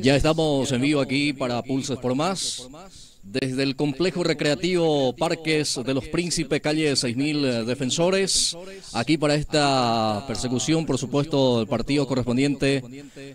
Ya estamos en vivo aquí para Pulses por Más, desde el complejo recreativo Parques de los Príncipes, calle 6000 Defensores, aquí para esta persecución, por supuesto, el partido correspondiente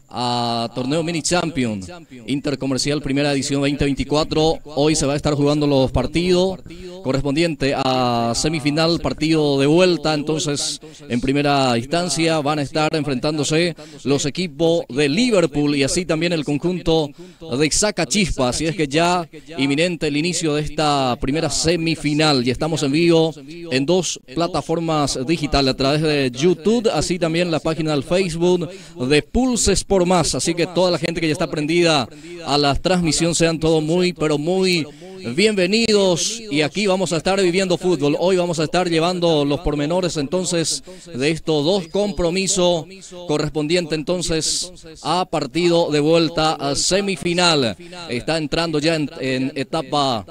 a Torneo Mini Champion, Intercomercial Primera Edición 2024. Hoy se va a estar jugando los partidos correspondiente a semifinal, partido de vuelta. Entonces, en primera instancia van a estar enfrentándose los equipos de Liverpool y así también el conjunto de Zacachispa. Así es que ya inminente el inicio de esta primera semifinal. Y estamos en vivo en dos plataformas digitales, a través de YouTube, así también la página del Facebook de Pulses por Más. Así que toda la gente que ya está prendida a la transmisión, sean todos muy, pero muy bienvenidos. Y aquí vamos a estar viviendo fútbol. Hoy vamos a estar llevando los pormenores entonces de estos dos compromisos correspondientes entonces a partido de vuelta a semifinal. Está entrando ya en etapa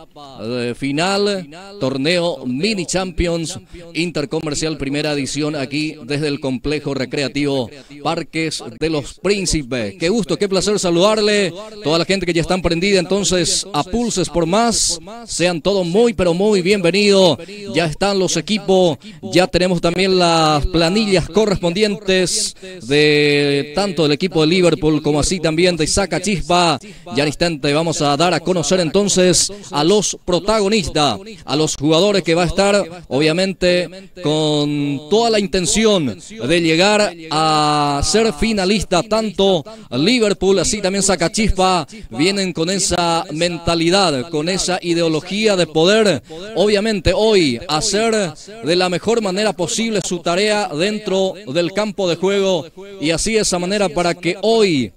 final, torneo Mini Champions Intercomercial Primera Edición, aquí desde el complejo recreativo Parques de los Príncipes. Qué gusto, qué placer saludarle toda la gente que ya están prendida entonces a Pulses por Más. Sean todos muy, pero muy bienvenidos. Ya están los equipos, ya tenemos también las planillas correspondientes de tanto del equipo de Liverpool como así también de Zacachispa. Ya en instante vamos a dar a conocer entonces a los protagonistas, a los jugadores que va a estar obviamente con toda la intención de llegar a ser finalista. Tanto Liverpool así también Zacachispa vienen con esa mentalidad, con esa ideología de poder obviamente hoy hacer de la mejor manera posible su tarea dentro del campo de juego, y así de esa manera para que hoy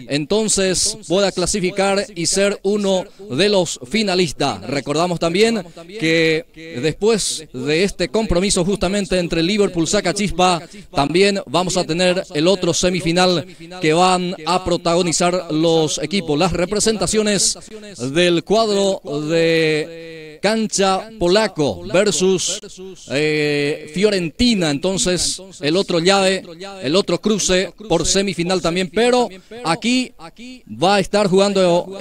entonces pueda clasificar y ser uno de los finalistas. Recordamos también que después de este compromiso justamente entre Liverpool y Zacachispa, también vamos a tener el otro semifinal que van a protagonizar los equipos, las representaciones del cuadro de Cancha Polaco versus Fiorentina. Entonces el otro llave, el otro cruce por semifinal también, pero aquí va a estar jugando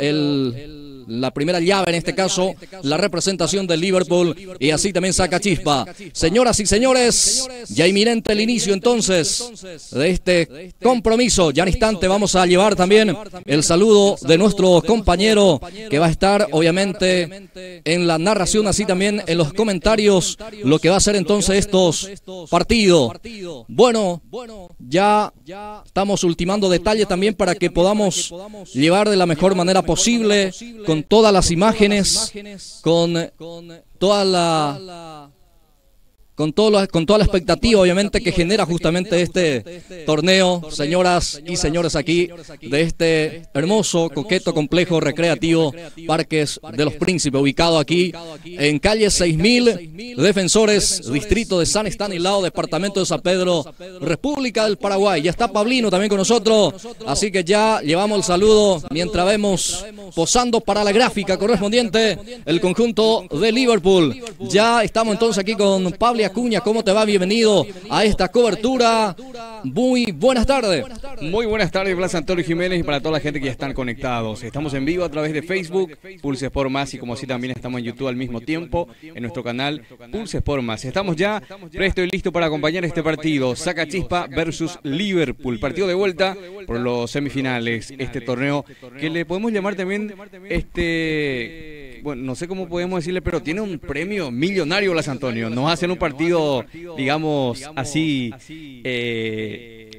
la primera llave, en este caso, la representación del Liverpool y así también Zacachispa. Señoras y señores, ya inminente el inicio entonces de este compromiso. Ya en instante vamos a llevar también el saludo de nuestro compañero que va a estar obviamente en la narración, así también en los comentarios, lo que va a ser entonces estos partidos. Bueno, ya estamos ultimando detalles también para que podamos llevar de la mejor manera posible, con todas las imágenes, con toda la con toda la expectativa obviamente que genera justamente este torneo, señoras y señores, aquí de este hermoso, coqueto complejo recreativo Parques de los Príncipes, ubicado aquí en calle 6000 Defensores, distrito de San Estanislao, departamento de San Pedro, República del Paraguay. Ya está Pablino también con nosotros, así que ya llevamos el saludo mientras vemos posando para la gráfica correspondiente el conjunto de Liverpool. Ya estamos entonces aquí con Pablo Acuña. ¿Cómo te va? Bienvenido a esta cobertura. Muy buenas tardes. Muy buenas tardes, Blas Antonio Jiménez, y para toda la gente que ya están conectados. Estamos en vivo a través de Facebook, Pulses por Más, y como así también estamos en YouTube al mismo tiempo, en nuestro canal Pulses por Más. Estamos ya presto y listo para acompañar este partido, Zacachispa versus Liverpool. Partido de vuelta por los semifinales. Este torneo que le podemos llamar también, bueno, no sé cómo podemos decirle, pero tiene un premio millonario, Blas Antonio. Nos hacen un partido, digamos así,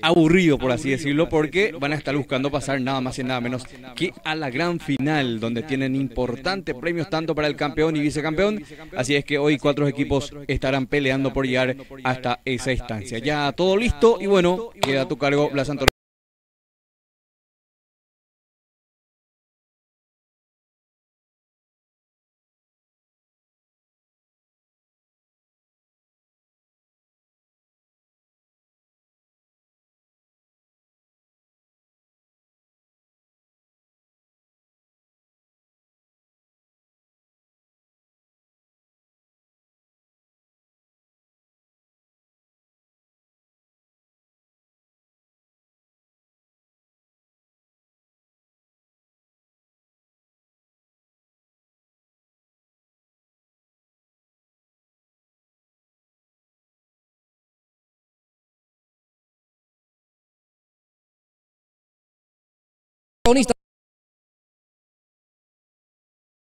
aburrido, por así decirlo, porque van a estar buscando pasar nada más y nada menos que a la gran final, donde tienen importantes premios tanto para el campeón y vicecampeón. Así es que hoy 4 equipos estarán peleando por llegar hasta esa instancia. Ya todo listo y bueno, queda a tu cargo, Blas Antonio. protagonista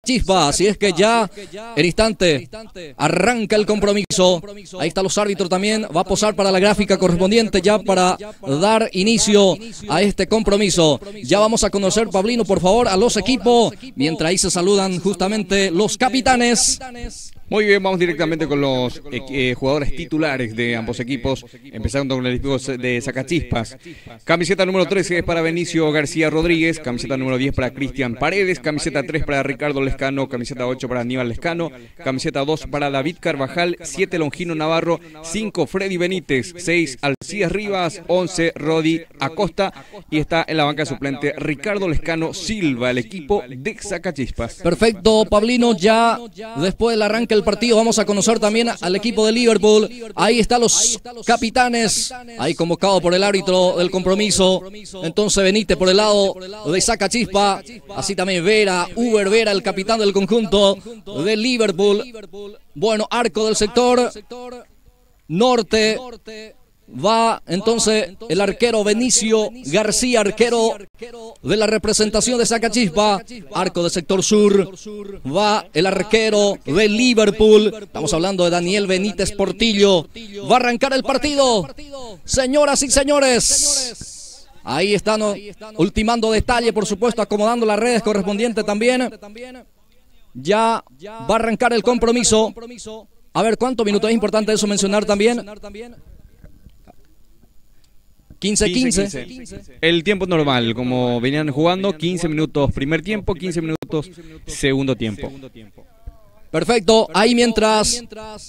Chispa, así es que ya en instante arranca el compromiso. Ahí están los árbitros también. Va a posar para la gráfica correspondiente ya para dar inicio a este compromiso. Ya vamos a conocer, Pablino, por favor, a los equipos, mientras ahí se saludan justamente los capitanes. Muy bien, vamos directamente con los jugadores titulares de ambos equipos, empezando con el equipo de Sacachispas. Camiseta número 13 es para Benicio García Rodríguez, camiseta número 10 para Cristian Paredes, camiseta 3 para Ricardo Lescano, camiseta 8 para Aníbal Lescano, camiseta 2 para David Carvajal, 7 Longino Navarro, 5 Freddy Benítez, 6 Alcides Rivas, 11 Rodi Acosta y está en la banca suplente Ricardo Lescano Silva, el equipo de Sacachispas. Perfecto, Pablino, ya después del arranque el partido vamos a conocer también al equipo de Liverpool. Ahí están los capitanes, ahí convocado por el árbitro del compromiso. Entonces Benítez por el lado de Sacachispa, así también Vera, Uber Vera, el capitán del conjunto de Liverpool. Bueno, arco del sector norte. Va entonces el arquero Benicio García, arquero de la representación de Sacachispa. Arco del sector sur. Va el arquero de Liverpool. Estamos hablando de Daniel Benítez Portillo. Va a arrancar el partido. Señoras y señores. Ahí están ultimando detalle, por supuesto, acomodando las redes correspondientes también. Ya va a arrancar el compromiso. A ver, ¿cuántos minutos? Es importante eso mencionar también. 15-15. El tiempo normal, como venían jugando, 15 minutos primer tiempo, 15 minutos segundo tiempo. Perfecto, ahí mientras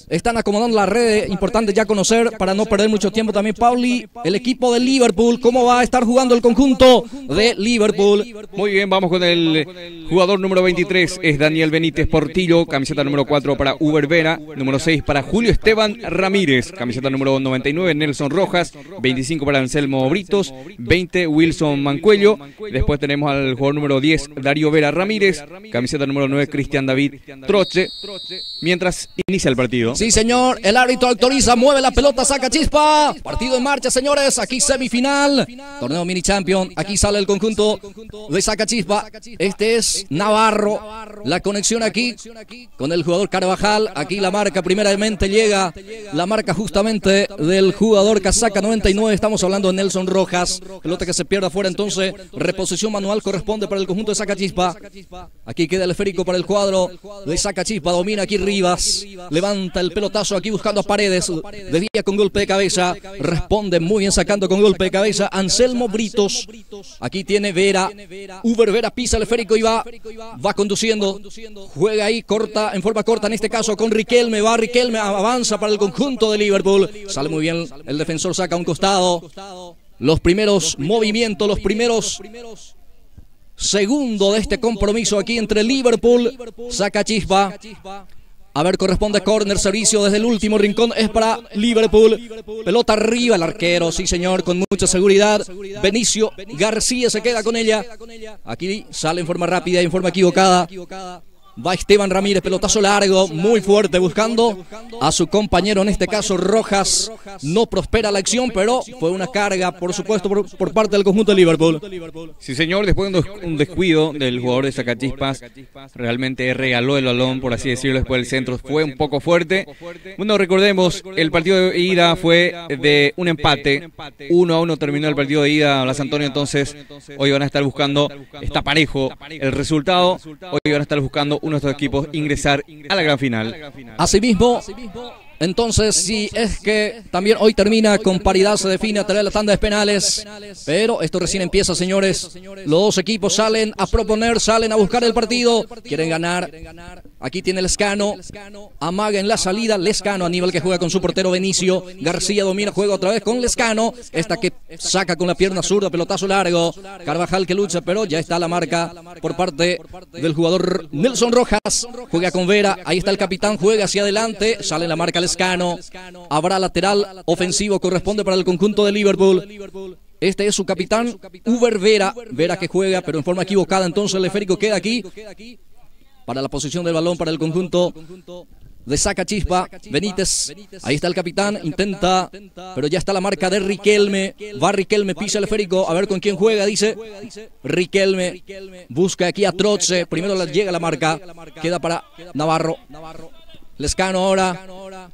están acomodando la red, importante ya conocer para no perder mucho tiempo también, Pauli, el equipo de Liverpool, cómo va a estar jugando el conjunto de Liverpool. Muy bien, vamos con el jugador número 23, es Daniel Benítez Portillo, camiseta número 4 para Uber Vera, número 6 para Julio Esteban Ramírez, camiseta número 99 Nelson Rojas, 25 para Anselmo Britos, 20 Wilson Mancuello, después tenemos al jugador número 10 Darío Vera Ramírez, camiseta número 9 Cristian David Troche. Mientras inicia el partido. Sí, señor, el árbitro autoriza, mueve la pelota, Sacachispa. Partido en marcha, señores. Aquí semifinal, torneo mini champion. Aquí sale el conjunto de Sacachispa. Este es Navarro. La conexión aquí con el jugador Carvajal. Aquí la marca primeramente llega. La marca justamente del jugador casaca 99. Estamos hablando de Nelson Rojas. Pelota que se pierde afuera, entonces reposición manual corresponde para el conjunto de Sacachispa. Aquí queda el esférico para el cuadro de Sacachispa. Domina aquí Rivas, levanta el pelotazo aquí buscando a Paredes, desvía con golpe de cabeza, responde muy bien sacando con golpe de cabeza Anselmo Britos. Aquí tiene Vera, Uber Vera pisa el esférico y va conduciendo, juega ahí, corta, en forma corta en este caso con Riquelme, va Riquelme, avanza para el conjunto de Liverpool, sale muy bien, el defensor saca a un costado, los primeros movimientos, los primeros segundo de este compromiso aquí entre Liverpool, Sacachispa. A ver, corresponde córner, servicio desde el último rincón, es para Liverpool. Pelota arriba, el arquero, sí señor, con mucha seguridad. Benicio García se queda con ella. Aquí sale en forma rápida y en forma equivocada. Va Esteban Ramírez, pelotazo largo, muy fuerte, buscando a su compañero, en este caso Rojas. No prospera la acción, pero fue una carga, por supuesto, por parte del conjunto de Liverpool. Sí, señor, después de un descuido del jugador de Sacachispas, realmente regaló el balón, por así decirlo, después del centro. Fue un poco fuerte. Bueno, recordemos, el partido de ida fue de un empate. 1-1 terminó el partido de ida a Blas Antonio, entonces hoy van a estar buscando, está parejo el resultado, hoy van a estar buscando uno de estos equipos ingresar a la gran final. Asimismo, entonces, si es que también hoy termina con paridad, se define a través de la tanda de penales, pero esto recién empieza, señores. Los dos equipos salen a proponer, salen a buscar el partido, quieren ganar. Aquí tiene Lescano, amaga en la salida, Lescano, Aníbal que juega con su portero Benicio, García domina, juega otra vez con Lescano, esta que saca con la pierna zurda, pelotazo largo, Carvajal que lucha, pero ya está la marca por parte del jugador Nelson Rojas, juega con Vera, ahí está el capitán, juega hacia adelante, sale la marca Lescano, habrá lateral ofensivo, corresponde para el conjunto de Liverpool. Este es su capitán, Uber Vera, Vera que juega, pero en forma equivocada, entonces el esférico queda aquí para la posición del balón para el conjunto de Sacachispa, Benítez, ahí está el capitán, intenta, pero ya está la marca de Riquelme, va Riquelme, pisa el esférico, a ver con quién juega, dice Riquelme, busca aquí a Trotze, primero llega la marca, queda para Navarro, Lescano ahora,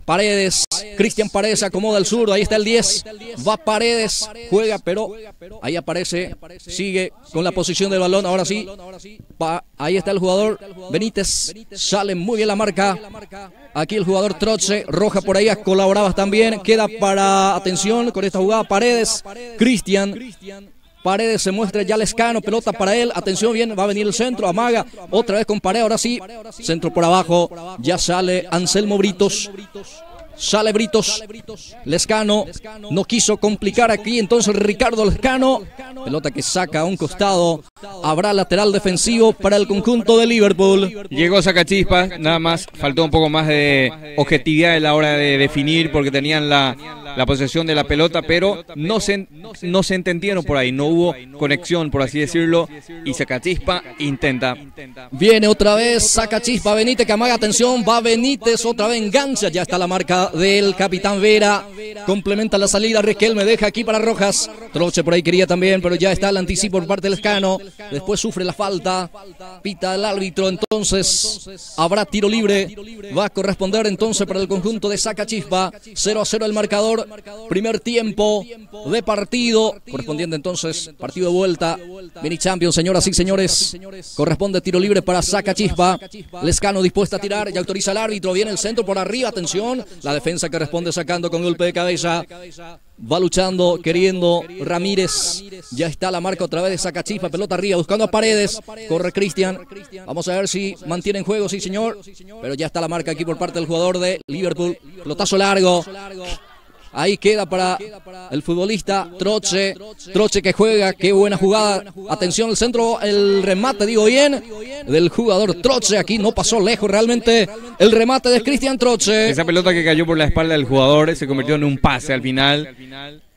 Paredes, Cristian Paredes se acomoda al zurdo, ahí está el 10, va Paredes, juega, pero ahí aparece, sigue con la posición del balón, ahora sí, ahí está el jugador Benítez, sale muy bien la marca, aquí el jugador Trotze, Roja por ahí, colaboraba también, queda para, atención con esta jugada, Paredes, Cristian Paredes se muestra ya Lescano, pelota para él, atención bien, va a venir el centro, amaga, otra vez con Paredes, ahora sí, centro por abajo, ya sale Anselmo Britos, sale Britos, Lescano, no quiso complicar aquí, entonces Ricardo Lescano, pelota que saca a un costado, habrá lateral defensivo para el conjunto de Liverpool. Llegó Sacachispa, nada más, faltó un poco más de objetividad a la hora de definir porque tenían la posesión de la pelota, pero no se entendieron por ahí, no hubo conexión, por así decirlo, y Sacachispa intenta. Viene otra vez Sacachispa, Benítez que amaga, atención, va Benítez, otra vez engancha, ya está la marca del capitán Vera, complementa la salida, Riquelme deja aquí para Rojas, Trotze por ahí quería también, pero ya está el anticipo por parte del Lescano, después sufre la falta, pita el árbitro, entonces habrá tiro libre, va a corresponder entonces para el conjunto de Sacachispa, 0-0 el marcador, primer tiempo de partido, correspondiente entonces partido de vuelta, mini champions, señoras y señores, corresponde tiro libre para Sacachispa, Lescano dispuesta a tirar, ya autoriza el árbitro, viene el centro por arriba, atención, la defensa que responde sacando con golpe de cabeza, va luchando, queriendo Ramírez, ya está la marca otra vez de Sacachispa, pelota arriba, buscando a Paredes, corre Cristian, vamos a ver si mantiene en juego, sí señor, pero ya está la marca aquí por parte del jugador de Liverpool, pelotazo largo, ahí queda para el futbolista Trotze que juega, qué buena jugada, atención el centro, el remate, digo bien, del jugador Trotze, aquí no pasó lejos realmente el remate de Cristian Trotze. Esa pelota que cayó por la espalda del jugador se convirtió en un pase al final.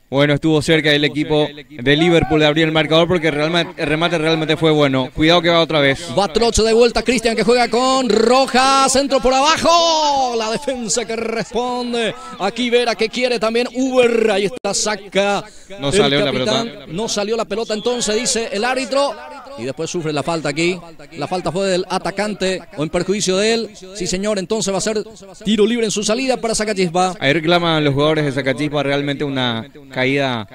Bueno, estuvo cerca el equipo de Liverpool de abrir el marcador porque el remate realmente fue bueno. Cuidado que va otra vez. Va Trotze de vuelta, Cristian que juega con Rojas, centro por abajo. La defensa que responde. Aquí Vera que quiere también Uber. Ahí está, saca. No salió la pelota. No salió la pelota entonces, dice el árbitro. Y después sufre la falta aquí. La falta fue del atacante o en perjuicio de él. Sí, señor, entonces va a ser tiro libre en su salida para Sacachispa. Ahí reclaman los jugadores de Sacachispa realmente una caída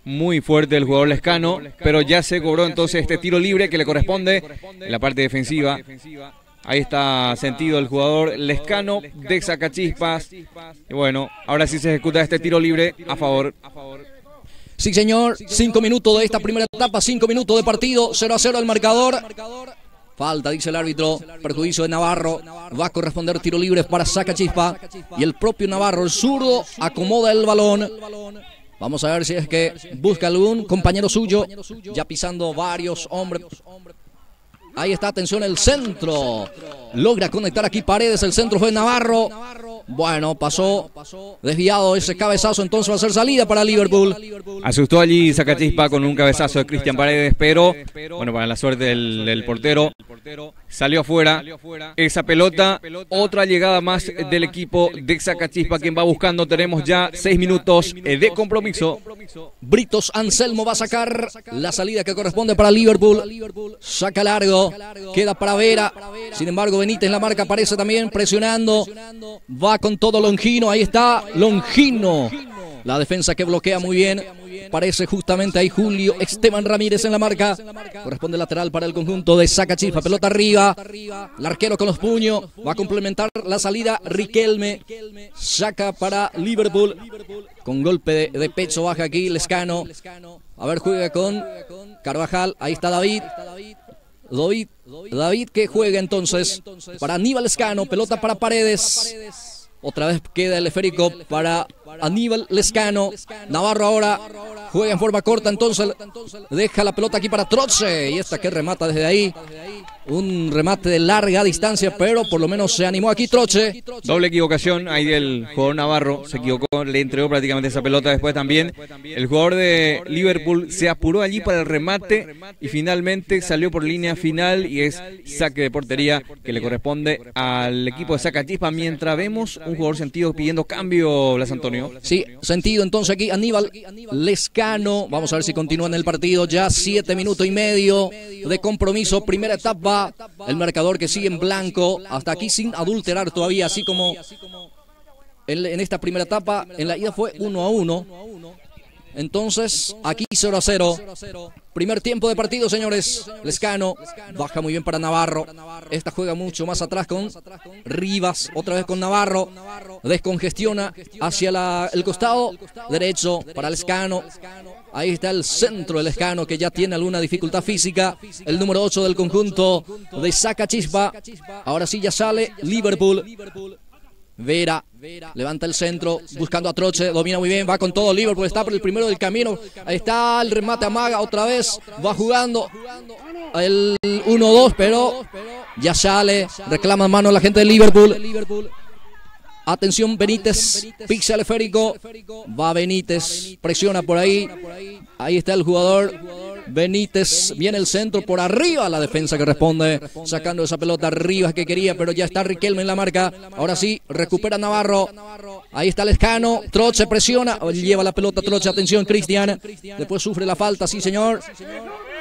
muy fuerte del jugador Lescano, pero ya se cobró entonces este tiro libre que le corresponde en la parte defensiva. Ahí está sentido el jugador Lescano de Sacachispas. Y bueno, ahora sí se ejecuta este tiro libre a favor. Sí, señor, 5 minutos de esta primera etapa, 5 minutos de partido, 0-0 el marcador. Falta, dice el árbitro, perjuicio de Navarro, va a corresponder tiro libre para Sacachispa. Y el propio Navarro, el zurdo, acomoda el balón. Vamos a ver si es que busca algún compañero suyo, ya pisando varios hombres. Ahí está, atención, el centro. Logra conectar aquí Paredes, el centro fue Navarro. Bueno, pasó desviado ese cabezazo, entonces va a ser salida para Liverpool. Asustó allí Sacachispa con un cabezazo de Cristian Paredes, pero bueno, para la suerte del portero, salió afuera esa pelota. Otra llegada más del equipo de Sacachispa, quien va buscando. Tenemos ya 6 minutos de compromiso. Britos Anselmo va a sacar la salida que corresponde para Liverpool. Saca largo, queda para Vera. Sin embargo, Benítez en la marca aparece también presionando. Va con todo Longino, ahí está Longino. La defensa que bloquea muy bien. Parece justamente ahí Julio Esteban Ramírez en la marca. Corresponde lateral para el conjunto de Sacachispa. Pelota arriba. El arquero con los puños. Va a complementar la salida Riquelme. Saca para Liverpool. Con golpe de pecho baja aquí Lescano. A ver, juega con Carvajal. Ahí está David que juega entonces para Aníbal Lescano. Pelota para Paredes. Otra vez queda el esférico para Aníbal Lescano. Navarro ahora juega en forma corta, entonces deja la pelota aquí para Trotze. Y esta que remata desde ahí. Un remate de larga distancia, pero por lo menos se animó aquí Troche. Doble equivocación ahí del jugador navarro, se equivocó, le entregó prácticamente esa pelota. Después también el jugador de Liverpool se apuró allí para el remate y finalmente salió por línea final y es saque de portería que le corresponde al equipo de Zacachispa, mientras vemos un jugador sentido pidiendo cambio, Blas Antonio. Sí, sentido entonces aquí Aníbal Lescano. Vamos a ver si continúa en el partido. Ya 7 minutos y medio de compromiso, primera etapa. El marcador que sigue en blanco, hasta aquí sin adulterar todavía, así como en esta primera etapa. En la ida fue 1-1. Entonces, aquí 0-0. Primer tiempo de partido, señores. Lescano baja muy bien para Navarro. Esta juega mucho más atrás con Rivas. Otra vez con Navarro. Descongestiona hacia el costado derecho para Lescano. Ahí está el centro del Lescano, que ya tiene alguna dificultad física. El número 8 del conjunto de Zacachispa. Ahora sí ya sale Liverpool. Vera levanta el centro, buscando a Troche, domina muy bien, va con todo Liverpool, está por el primero del camino. Ahí está el remate, amaga otra vez, va jugando el 1-2, pero ya sale, reclama mano la gente de Liverpool. Atención, Benítez, pisa el esférico, va Benítez, presiona por ahí. Ahí está el jugador Benítez, viene el centro por arriba, la defensa que responde, sacando esa pelota arriba que quería, pero ya está Riquelme en la marca. Ahora sí, recupera Navarro. Ahí está Lescano, Troche presiona, lleva la pelota Troche, atención Cristian. Después sufre la falta, sí señor.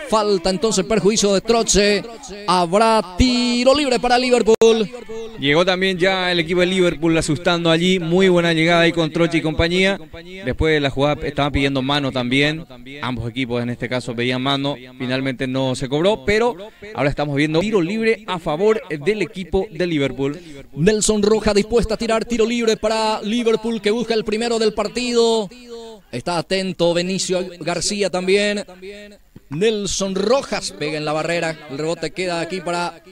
Falta entonces, perjuicio de Troche. Habrá tiro libre para Liverpool. Llegó también ya el equipo de Liverpool asustando allí. Muy buena llegada ahí con Troche y compañía. Después de la jugada estaban pidiendo mano también. Ambos equipos en este caso pedían mano. Finalmente no se cobró, pero ahora estamos viendo tiro libre a favor del equipo de Liverpool. Nelson Rojas dispuesta a tirar tiro libre para Liverpool, que busca el primero del partido. Está atento Benicio García también. Nelson Rojas pega en la barrera. El rebote queda aquí para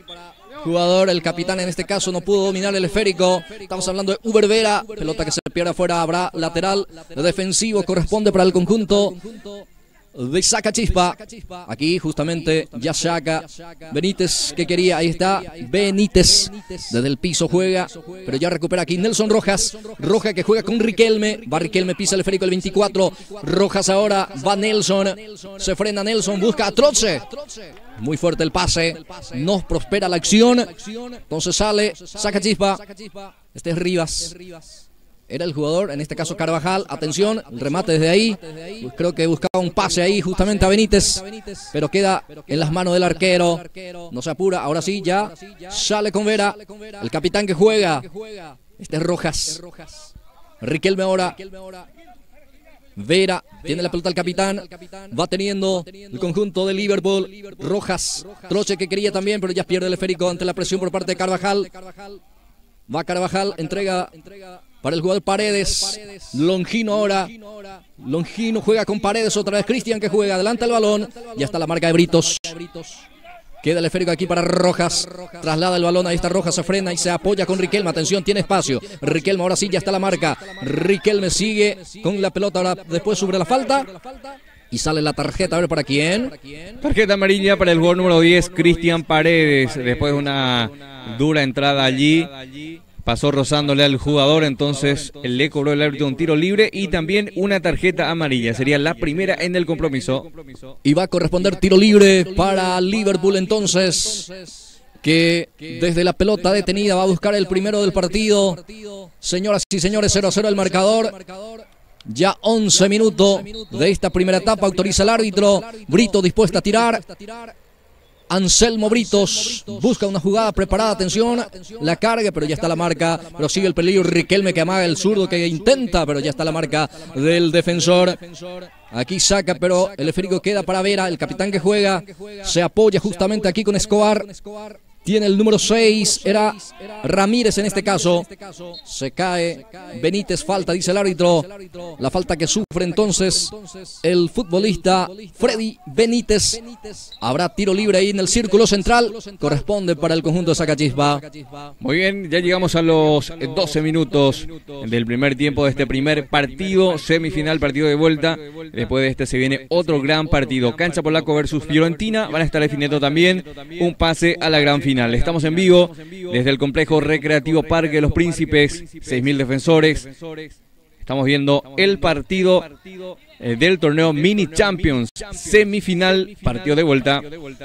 jugador. El capitán en este caso no pudo dominar el esférico. Estamos hablando de Uber Vera. Pelota que se pierde afuera. Habrá lateral defensivo. Corresponde para el conjunto de Zacachispa. Aquí justamente ya saca Benítez, que quería, ahí está Benítez, desde el piso juega, pero ya recupera aquí Nelson Rojas. Rojas que juega con Riquelme, va Riquelme, pisa el esférico el 24, Rojas ahora, va Nelson, se frena Nelson, busca a Troche. Muy fuerte el pase, no prospera la acción, entonces sale Zacachispa. Este es Rivas. Era el jugador, en este caso Carvajal. Atención, el remate desde ahí. Pues creo que buscaba un pase ahí justamente a Benítez, pero queda en las manos del arquero. No se apura, ahora sí, ya sale con Vera. El capitán que juega. Este es Rojas. Riquelme ahora. Vera, tiene la pelota el capitán. Va teniendo el conjunto de Liverpool. Rojas, Troche que quería también, pero ya pierde el esférico ante la presión por parte de Carvajal. Va Carvajal, entrega para el jugador Paredes. Longino ahora. Longino juega con Paredes otra vez. Cristian que juega, adelanta el balón. Ya está la marca de Britos. Queda el esférico aquí para Rojas. Traslada el balón, ahí está Rojas, se frena y se apoya con Riquelme. Atención, tiene espacio. Riquelme ahora sí, ya está la marca. Riquelme sigue con la pelota ahora después sobre la falta. Y sale la tarjeta, a ver para quién. Tarjeta amarilla para el jugador número 10, Cristian Paredes. Después de una dura entrada allí, pasó rozándole al jugador, entonces le cobró el árbitro un tiro libre y también una tarjeta amarilla. Sería la primera en el compromiso. Y va a corresponder tiro libre para Liverpool entonces, que desde la pelota detenida va a buscar el primero del partido. Señoras y señores, 0-0 el marcador. Ya 11 minutos de esta primera etapa, autoriza el árbitro. Brito dispuesta a tirar. Anselmo Britos busca una jugada preparada, atención, la carga, pero ya está la marca, pero sigue el peligro. Riquelme que amaga, el zurdo que intenta, pero ya está la marca del defensor. Aquí saca, pero el esférico queda para Vera, el capitán que juega, se apoya justamente aquí con Escobar. Tiene el número 6, era Ramírez en este caso. Se cae Benítez, falta, dice el árbitro. La falta que sufre entonces el futbolista Freddy Benítez. Habrá tiro libre ahí en el círculo central. Corresponde para el conjunto de Sacachispa. Muy bien, ya llegamos a los 12 minutos del primer tiempo de este primer partido, semifinal, partido de vuelta. Después de este se viene otro gran partido. Cancha Polaco versus Fiorentina. Van a estar definiendo también un pase a la gran final. Estamos en vivo desde el complejo recreativo Parque de los Príncipes, 6.000 defensores. Estamos viendo el partido del torneo Mini Champions, semifinal, partido de vuelta.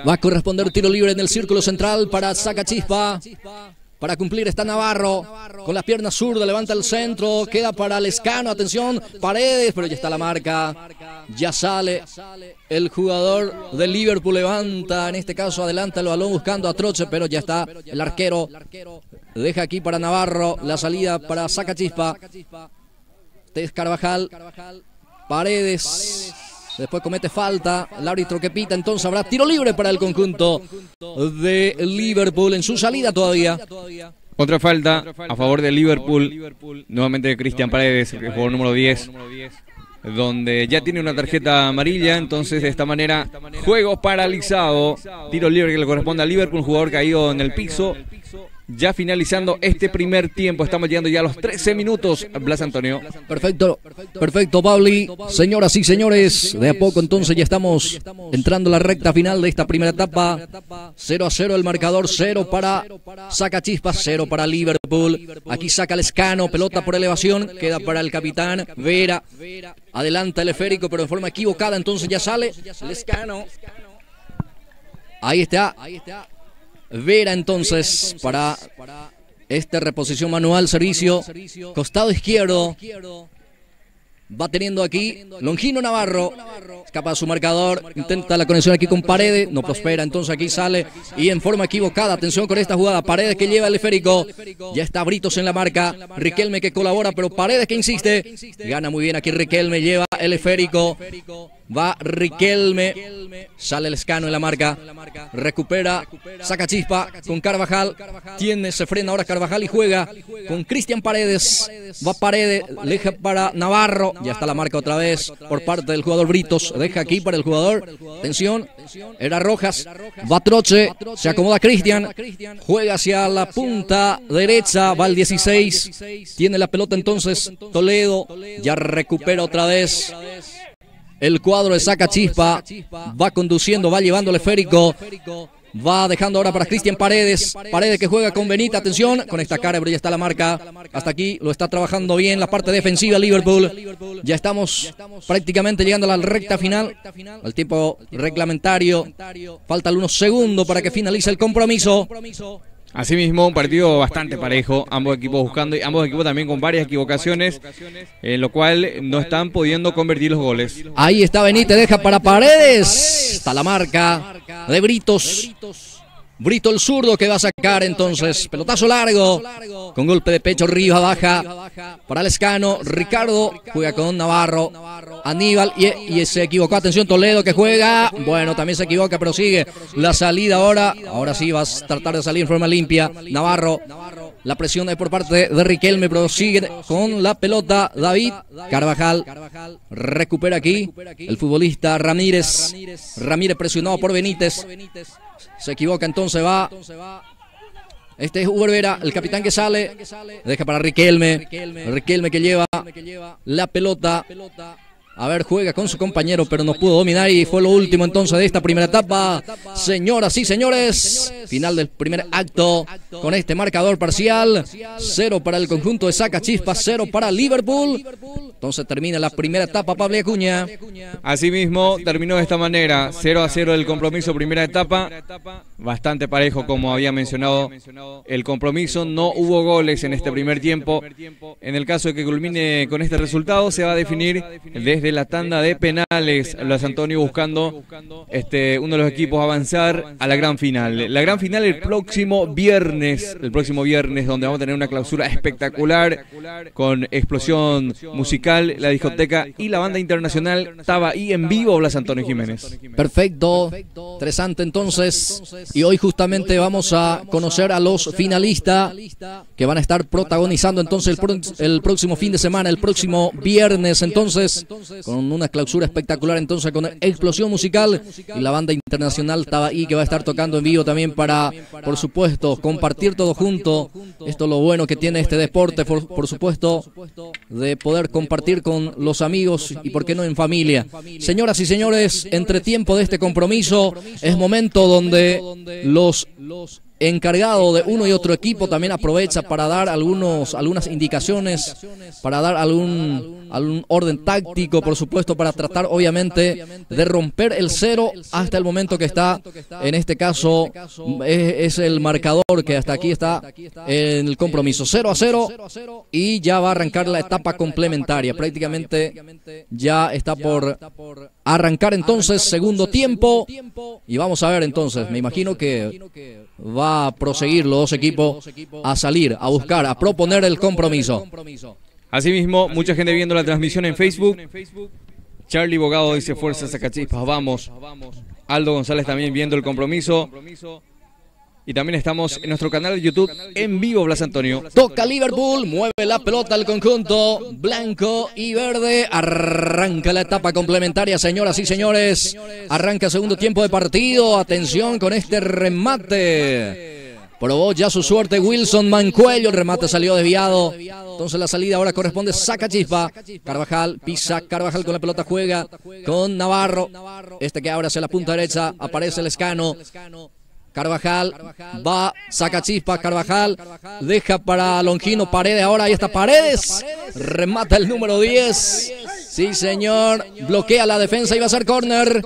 Va a corresponder tiro libre en el círculo central para Sacachispa. Para cumplir está Navarro, con la pierna zurda, levanta el centro, queda para Lescano, atención, Paredes, pero ya está la marca, ya sale el jugador del Liverpool, levanta, en este caso adelanta el balón buscando a Troche, pero ya está el arquero, deja aquí para Navarro, la salida para Sacachispa, Tess Carvajal, Paredes. Después comete falta, el árbitro que pita, entonces habrá tiro libre para el conjunto de Liverpool en su salida todavía. Otra falta a favor de Liverpool, nuevamente de Cristian Paredes, el jugador número 10, donde ya tiene una tarjeta amarilla, entonces de esta manera, juego paralizado, tiro libre que le corresponde a Liverpool, un jugador caído en el piso. Ya finalizando este primer tiempo, estamos llegando ya a los 13 minutos, Blas Antonio. Perfecto, perfecto, Pabli. Señoras y señores, de a poco entonces ya estamos entrando a la recta final de esta primera etapa. 0-0 el marcador, 0 para Sacachispa, 0 para Liverpool. Aquí saca Lescano, pelota por elevación, queda para el capitán Vera. Adelanta el esférico, pero de forma equivocada, entonces ya sale Lescano. Ahí está. Vera entonces para esta reposición manual, servicio, costado izquierdo. Va teniendo aquí Longino Navarro, escapa a su marcador, intenta la conexión aquí con Paredes, no prospera, entonces aquí sale y en forma equivocada, atención con esta jugada, Paredes que lleva el esférico, ya está Britos en la marca, Riquelme que colabora, pero Paredes que insiste, gana muy bien aquí Riquelme, lleva el esférico, va Riquelme, sale Lescano en la marca, recupera Sacachispa con Carvajal, se frena ahora Carvajal y juega con Cristian Paredes, va Paredes, deja para Navarro, ya está la marca otra vez por parte del jugador Britos, deja aquí para el jugador, atención, era Rojas, va Troche, se acomoda Cristian, juega hacia la punta derecha, va el 16, tiene la pelota entonces Toledo, ya recupera otra vez el cuadro de Sacachispa, va conduciendo, va llevando el esférico, va dejando ahora para Cristian Paredes, Paredes que juega con Benítez, atención, con esta cara, pero ya está la marca, hasta aquí lo está trabajando bien la parte defensiva Liverpool, ya estamos prácticamente llegando a la recta final, al tiempo reglamentario, falta unos segundos para que finalice el compromiso. Asimismo, un partido bastante parejo, ambos equipos buscando y ambos equipos también con varias equivocaciones, en lo cual no están pudiendo convertir los goles. Ahí está Benítez, deja para Paredes, está la marca de Britos. Brito el zurdo que va a sacar entonces, pelotazo largo, con golpe de pecho, Rivas baja para Lescano, Ricardo juega con Navarro, Aníbal y se equivocó, atención Toledo que juega, bueno también se equivoca pero sigue la salida ahora sí va a tratar de salir en forma limpia, Navarro, la presión es por parte de Riquelme, pero sigue con la pelota David Carvajal, recupera aquí el futbolista Ramírez presionado por Benítez, se equivoca entonces va, este es Uber Vera, el capitán que sale, deja para Riquelme que lleva la pelota, a ver, juega con su compañero, pero no pudo dominar y fue lo último entonces de esta primera etapa. Señoras y señores, final del primer acto con este marcador parcial. 0 para el conjunto de Sacachispa, 0 para Liverpool. Entonces termina la primera etapa, Pablo Acuña. Asimismo, terminó de esta manera, 0-0 el compromiso, primera etapa. Bastante parejo, como había mencionado el compromiso. No hubo goles en este primer tiempo. En el caso de que culmine con este resultado, se va a definir desde desde la tanda de penales. Blas Antonio buscando uno de los equipos avanzar a la gran final. La gran final el próximo viernes, donde vamos a tener una clausura espectacular con explosión musical, la discoteca y la banda internacional estaba ahí en vivo, Blas Antonio Jiménez. Perfecto, interesante entonces. Y hoy justamente vamos a conocer a los finalistas que van a estar protagonizando entonces el próximo fin de semana, el próximo viernes entonces, con una clausura espectacular entonces con explosión musical y la banda internacional estaba ahí que va a estar tocando en vivo también para, por supuesto, compartir todo junto. Esto es lo bueno que tiene este deporte, por supuesto, de poder compartir con los amigos y por qué no en familia. Señoras y señores, entre tiempo de este compromiso es momento donde los encargados de uno y otro equipo también aprovecha para dar algunas indicaciones, para dar algún orden táctico, por supuesto, para tratar obviamente de romper el cero hasta el momento que está, en este caso es el marcador que hasta aquí está en el compromiso, 0-0, y ya va a arrancar la etapa complementaria, prácticamente ya está por arrancar entonces segundo tiempo y vamos a ver entonces, me imagino que va a proseguir los dos equipos a salir, a buscar, a proponer el compromiso. Asimismo, mucha gente viendo la transmisión en Facebook. Charlie Bogado dice fuerza Sacachispas, vamos. Aldo González también viendo el compromiso. Y también estamos en nuestro canal de YouTube en vivo, Blas Antonio. Toca Liverpool, mueve la pelota al conjunto blanco y verde. Arranca la etapa complementaria, señoras y señores. Arranca segundo tiempo de partido. Atención con este remate. Probó ya su suerte Wilson Mancuello. El remate salió desviado. Entonces la salida ahora corresponde Sacachispa. Carvajal pisa. Carvajal con la pelota juega con Navarro. Este que ahora hacia la punta derecha. Aparece Lescano. Carvajal va, Sacachispa, Carvajal deja para Longino, Paredes, ahora ahí está Paredes, remata el número 10, sí señor, bloquea la defensa y va a ser córner.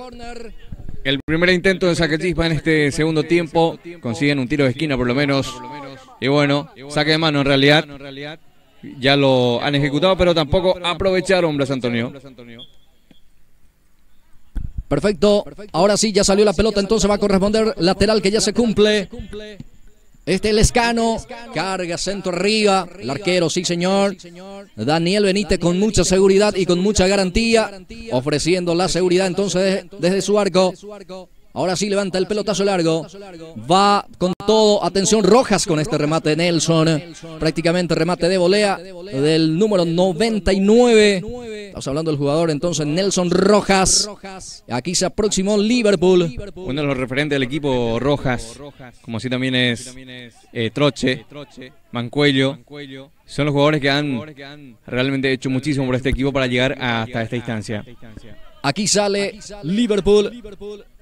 El primer intento de Sacachispa en este segundo tiempo, consiguen un tiro de esquina por lo menos, y bueno, saque de mano en realidad, ya lo han ejecutado pero tampoco aprovecharon, Blas Antonio. Perfecto, ahora sí, ya salió la pelota, entonces va a corresponder lateral que ya se cumple. Lescano, carga centro arriba, el arquero, sí señor. Daniel Benítez con mucha seguridad y con mucha garantía, ofreciendo la seguridad entonces desde su arco. Ahora sí levanta el pelotazo largo, va con todo, atención Rojas con este remate de Nelson, prácticamente remate de volea del número 99, estamos hablando del jugador entonces Nelson Rojas, aquí se aproximó Liverpool. Uno de los referentes del equipo Rojas, como así también es Troche, Mancuello, son los jugadores que han realmente hecho muchísimo por este equipo para llegar hasta esta instancia. Aquí sale Liverpool.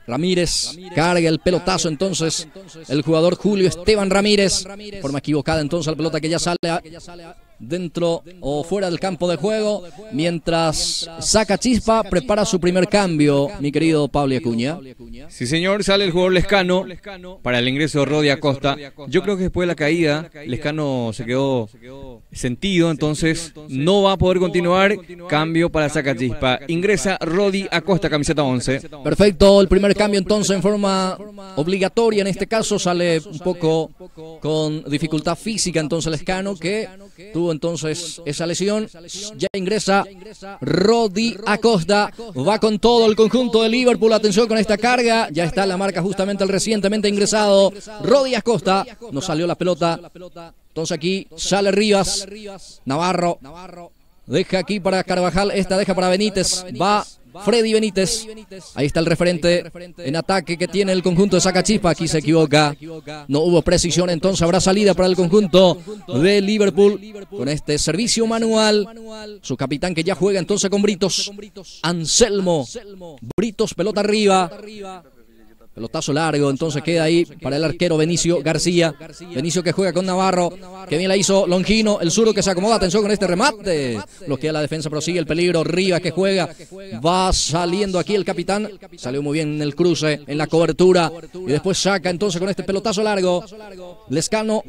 Ramírez carga el pelotazo entonces el jugador Julio Esteban Ramírez, forma equivocada entonces la pelota que ya sale dentro o fuera del campo de juego, mientras Sacachispa prepara su primer cambio, mi querido Pablo Acuña. Sí señor, sale el jugador Lescano para el ingreso de Rodi Acosta. Yo creo que después de la caída Lescano se quedó sentido, entonces no va a poder continuar. Cambio para Sacachispa, ingresa Rodi Acosta, camiseta 11. Perfecto, el primer cambio entonces en forma obligatoria, en este caso sale un poco con dificultad física entonces Lescano, que tuvo entonces esa lesión. Ya ingresa Rodi Acosta, va con todo el conjunto de Liverpool, atención con esta carga, ya está la marca justamente el recientemente ingresado Rodi Acosta, no salió la pelota, entonces aquí sale Rivas, Navarro, deja aquí para Carvajal, esta deja para Benítez, va Freddy Benítez, ahí está el referente en ataque que tiene el conjunto de Sacachispa, aquí se equivoca, no hubo precisión, entonces habrá salida para el conjunto de Liverpool con este servicio manual, su capitán que ya juega entonces con Britos, Anselmo, Britos, pelota arriba, pelotazo largo, entonces queda ahí para el arquero Benicio García. Benicio que juega con Navarro, que bien la hizo Longino, el zurdo que se acomoda, atención con este remate. Bloquea la defensa, prosigue el peligro, Rivas que juega, va saliendo aquí el capitán, salió muy bien en el cruce, en la cobertura, y después saca entonces con este pelotazo largo. Lescano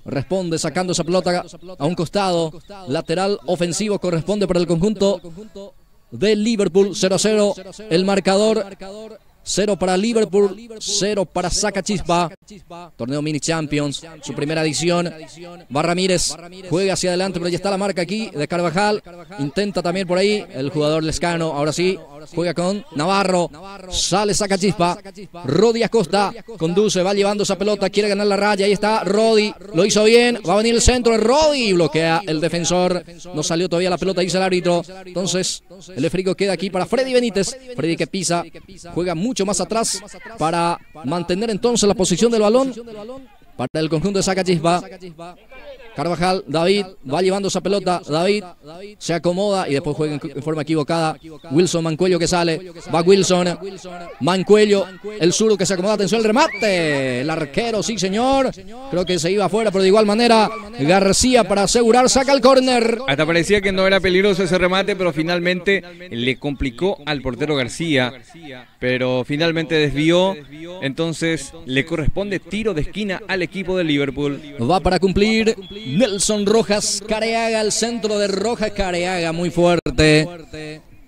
responde sacando esa pelota a un costado, lateral ofensivo corresponde para el conjunto de Liverpool. 0-0 el marcador. 0 para Liverpool, 0 para Sacachispa. Torneo Mini Champions, su primera edición. Va Ramírez, juega hacia adelante, pero ya está la marca aquí de Carvajal. Intenta también por ahí el jugador Lescano. Ahora sí, juega con Navarro. Sale Sacachispa. Rodi Acosta conduce, va llevando esa pelota, quiere ganar la raya. Ahí está Rodi, lo hizo bien. Va a venir el centro de Rodi, bloquea el defensor. No salió todavía la pelota, dice el árbitro. Entonces, el esférico queda aquí para Freddy Benítez. Freddy que pisa, juega mucho más atrás para mantener entonces la posición del balón para el conjunto de Sacachispa. Carvajal, David, va llevando esa pelota, David se acomoda y después juega en forma equivocada. Wilson Mancuello que sale, va Wilson, Mancuello, el zurdo que se acomoda, atención el remate, el arquero, sí señor, creo que se iba afuera, pero de igual manera García para asegurar, saca el córner. Hasta parecía que no era peligroso ese remate, pero finalmente le complicó al portero García, pero finalmente desvió, entonces le corresponde tiro de esquina al equipo de Liverpool. Va para cumplir Nelson Rojas Careaga, el centro de Rojas Careaga muy fuerte.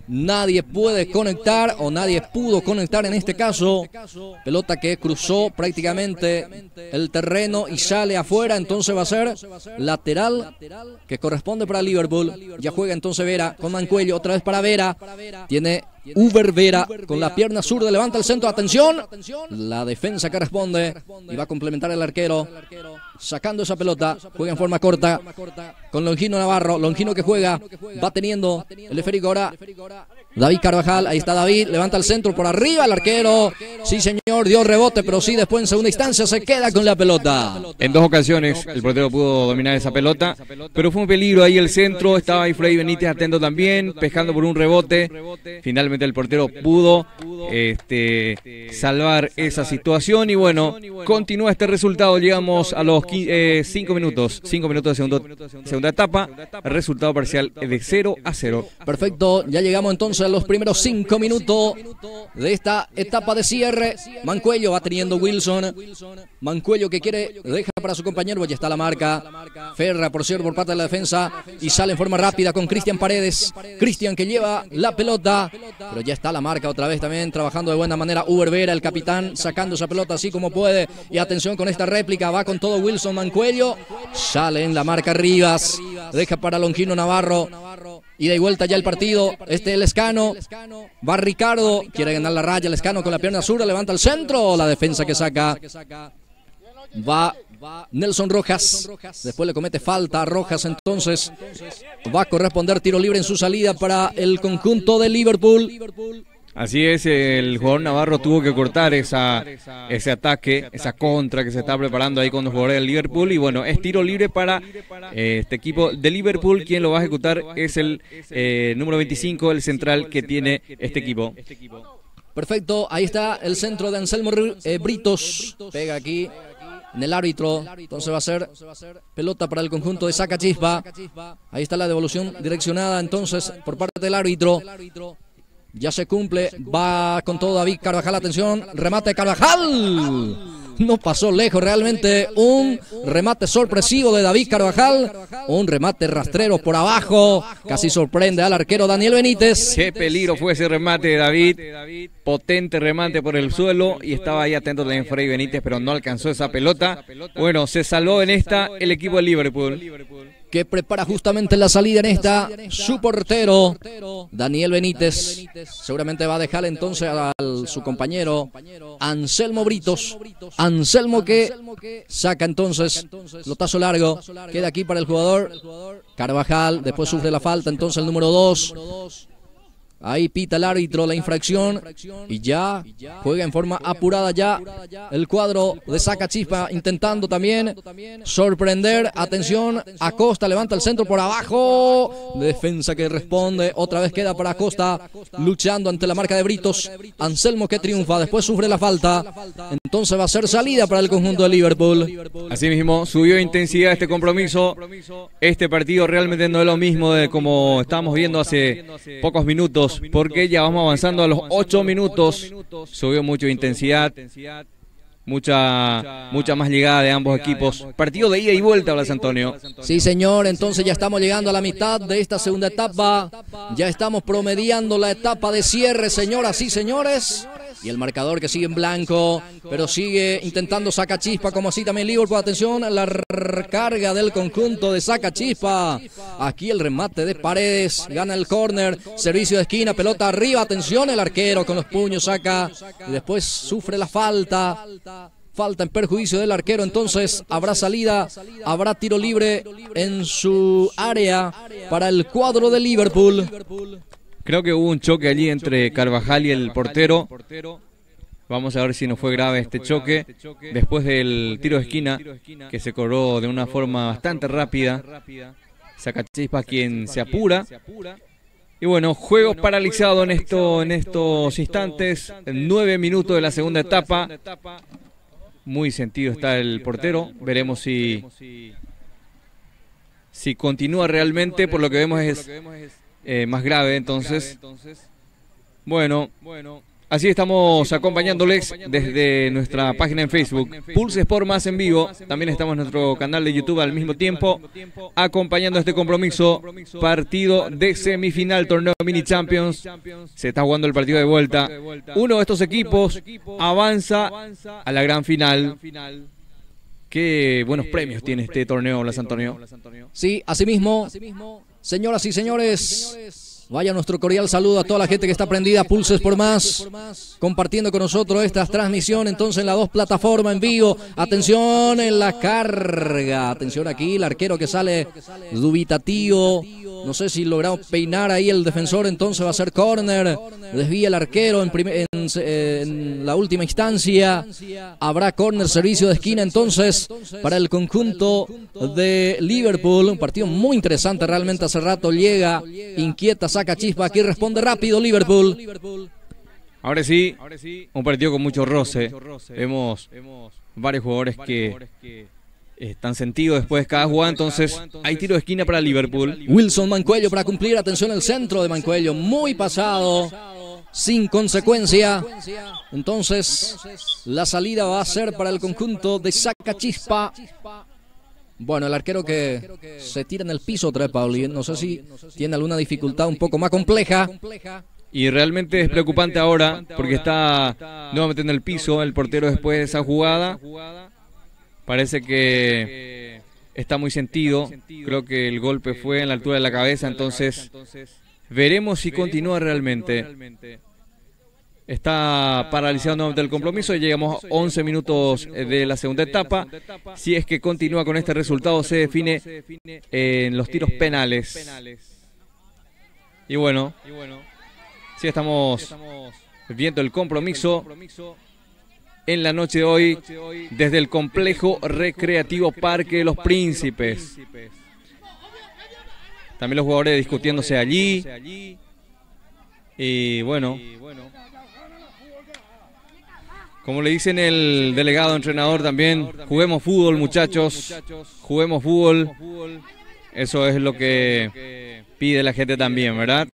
Nadie puede conectar o nadie pudo conectar en este caso. Pelota que cruzó prácticamente el terreno y sale afuera, entonces va a ser lateral que corresponde para Liverpool. Ya juega entonces Vera con Mancuello, otra vez para Vera. Tiene Uber Vera con la pierna zurda, levanta el centro, atención. La defensa que responde y va a complementar el arquero. Sacando esa pelota, juega en forma corta con Longino Navarro. Longino que juega, va teniendo el esférico ahora. David Carvajal, ahí está David, levanta el centro por arriba, el arquero, sí señor, dio rebote, pero sí después en segunda instancia se queda con la pelota. En dos ocasiones el portero pudo dominar esa pelota, pero fue un peligro ahí el centro, estaba ahí Freddy Benítez atento también, pescando por un rebote. Finalmente el portero pudo salvar esa situación y bueno, continúa este resultado, llegamos a los 5 minutos de segunda etapa, resultado parcial de 0-0. Perfecto, ya llegamos entonces a los primeros 5 minutos de esta etapa de cierre. Mancuello va teniendo Wilson. Mancuello que quiere, deja para su compañero, ya está la marca. Ferra, por cierto, por parte de la defensa y sale en forma rápida con Cristian Paredes. Cristian que lleva la pelota, pero ya está la marca otra vez también, trabajando de buena manera Uber Vera, el capitán, sacando esa pelota así como puede. Y atención con esta réplica, va con todo Wilson Mancuello. Sale en la marca Rivas, deja para Longino Navarro. Ida y vuelta ya el partido. El Lescano. Va Ricardo. Quiere ganar la raya. Lescano con la pierna zurda. Levanta el centro. La defensa que saca. Va Nelson Rojas. Después le comete falta a Rojas. Entonces va a corresponder tiro libre en su salida para el conjunto de Liverpool. Así es, el jugador Navarro tuvo que cortar ese ataque, esa contra que se está preparando ahí con los jugadores del Liverpool. Y bueno, es tiro libre para este equipo de Liverpool. Quien lo va a ejecutar es el número 25, el central que tiene este equipo. Perfecto, ahí está el centro de Anselmo Britos. Pega aquí en el árbitro. Entonces va a ser pelota para el conjunto de Sacachispa. Ahí está la devolución direccionada entonces por parte del árbitro. Ya se cumple, va con todo David Carvajal, atención, remate de Carvajal. No pasó lejos, realmente un remate sorpresivo de David Carvajal, un remate rastrero por abajo, casi sorprende al arquero Daniel Benítez. Qué peligro fue ese remate de David, potente remate por el suelo y estaba ahí atento también Freddy Benítez, pero no alcanzó esa pelota. Bueno, se salvó en esta el equipo de Liverpool, que prepara justamente la salida en esta, su portero Daniel Benítez. Seguramente va a dejar entonces a su compañero Anselmo Britos. Anselmo que saca entonces lotazo largo, queda aquí para el jugador Carvajal, después sufre la falta entonces el número 2. Ahí pita el árbitro la infracción y ya juega en forma apurada ya el cuadro de Sacachispa, intentando también sorprender. Atención, Acosta levanta el centro por abajo, defensa que responde, otra vez queda para Acosta luchando ante la marca de Britos. Anselmo que triunfa, después sufre la falta, entonces va a ser salida para el conjunto de Liverpool. Así mismo, subió intensidad este compromiso. Este partido realmente no es lo mismo de como estábamos viendo hace pocos minutos, porque ya vamos avanzando a los 8 minutos. Subió mucho intensidad. mucha más llegada de ambos equipos. Partido de ida y vuelta, Blas Antonio. Sí, señor, entonces ya estamos llegando a la mitad de esta segunda etapa. Ya estamos promediando la etapa de cierre, señoras y señores. Y el marcador que sigue en blanco, pero sigue intentando Sacachispa, como así también Liverpool. Atención a la recarga del conjunto de Sacachispa. Aquí el remate de Paredes, gana el córner, servicio de esquina, pelota arriba. Atención, el arquero con los puños saca y después sufre la falta. Falta en perjuicio del arquero, entonces habrá salida, habrá tiro libre en su área para el cuadro de Liverpool. Creo que hubo un choque allí entre Carvajal y el portero. Vamos a ver si no fue grave este choque. Después del tiro de esquina, que se cobró de una forma bastante rápida, Sacachispa quien se apura. Y bueno, juegos paralizados en estos instantes. 9 minutos de la segunda etapa. Muy sentido está el portero. Veremos si continúa realmente. Por lo que vemos es más grave, entonces. Bueno, así estamos acompañándoles desde nuestra página en Facebook, Pulse Sport Más en vivo. También estamos en nuestro canal de YouTube al mismo tiempo, acompañando este compromiso, partido de semifinal, torneo Mini Champions. Se está jugando el partido de vuelta. Uno de estos equipos avanza a la gran final. Qué buenos premios tiene este torneo, Blas Antonio. Sí, asimismo, señoras y señores, vaya nuestro cordial saludo a toda la gente que está prendida a Pulse Sport Más, compartiendo con nosotros esta transmisión entonces en las dos plataformas en vivo. Atención en la carga, atención aquí, el arquero que sale dubitativo, no sé si lograron peinar ahí el defensor, entonces va a ser córner, desvía el arquero en la última instancia, habrá córner, servicio de esquina entonces para el conjunto de Liverpool. Un partido muy interesante realmente, hace rato llega, inquieta, Sacachispa, aquí responde rápido Liverpool. Ahora sí, un partido con mucho roce. Vemos varios jugadores que están sentidos después de cada jugada, entonces hay tiro de esquina para Liverpool. Wilson Mancuello para cumplir, atención el centro de Mancuello, muy pasado, sin consecuencia. Entonces la salida va a ser para el conjunto de Sacachispa. Bueno, el arquero que se tira en el piso otra vez, Pauli, no sé si tiene alguna dificultad un poco más compleja. Y realmente es preocupante ahora porque está nuevamente en el piso el portero después de esa jugada. Parece que está muy sentido. Creo que el golpe fue en la altura de la cabeza, entonces veremos si continúa realmente. Está paralizado nuevamente el compromiso y llegamos a 11 minutos de la segunda etapa. Si es que continúa con este resultado, se define en los tiros penales. Y bueno, sí estamos viendo el compromiso en la noche de hoy desde el complejo recreativo Parque de los Príncipes. También los jugadores discutiéndose allí. Y bueno, como le dicen el delegado entrenador también, juguemos fútbol, muchachos, juguemos fútbol. Eso es lo que pide la gente también, ¿verdad?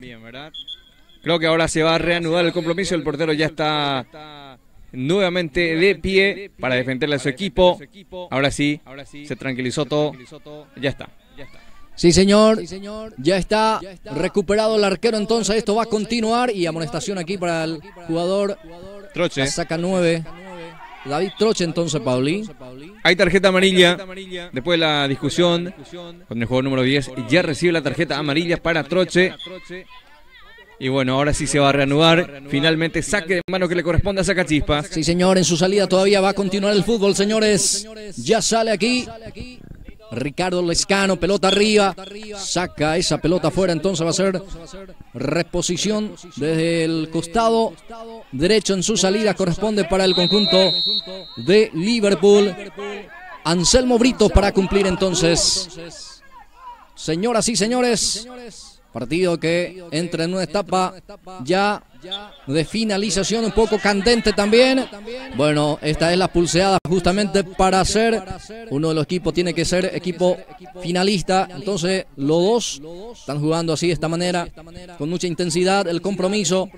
Creo que ahora se va a reanudar el compromiso, el portero ya está nuevamente de pie para defenderle a su equipo. Ahora sí, se tranquilizó todo, ya está. Sí, señor, ya está recuperado el arquero, entonces esto va a continuar y amonestación aquí para el jugador Troche. Saca 9, David Troche entonces, Pauli. Hay tarjeta amarilla, después de la discusión con el jugador número 10, ya recibe la tarjeta amarilla para Troche. Y bueno, ahora sí se va a reanudar, finalmente saque de mano que le corresponde a Sacachispa. Sí, señor, en su salida todavía va a continuar el fútbol, señores. Ya sale aquí Ricardo Lescano, pelota arriba, saca esa pelota afuera, entonces va a ser reposición desde el costado derecho en su salida, corresponde para el conjunto de Liverpool. Anselmo Brito para cumplir entonces. Señoras y señores, Partido que entra en una etapa ya de finalización un poco candente también. Bueno, esta es la pulseada justamente para ser uno de los equipos, tiene que ser equipo finalista. Entonces los dos están jugando así de esta manera, con mucha intensidad, el compromiso.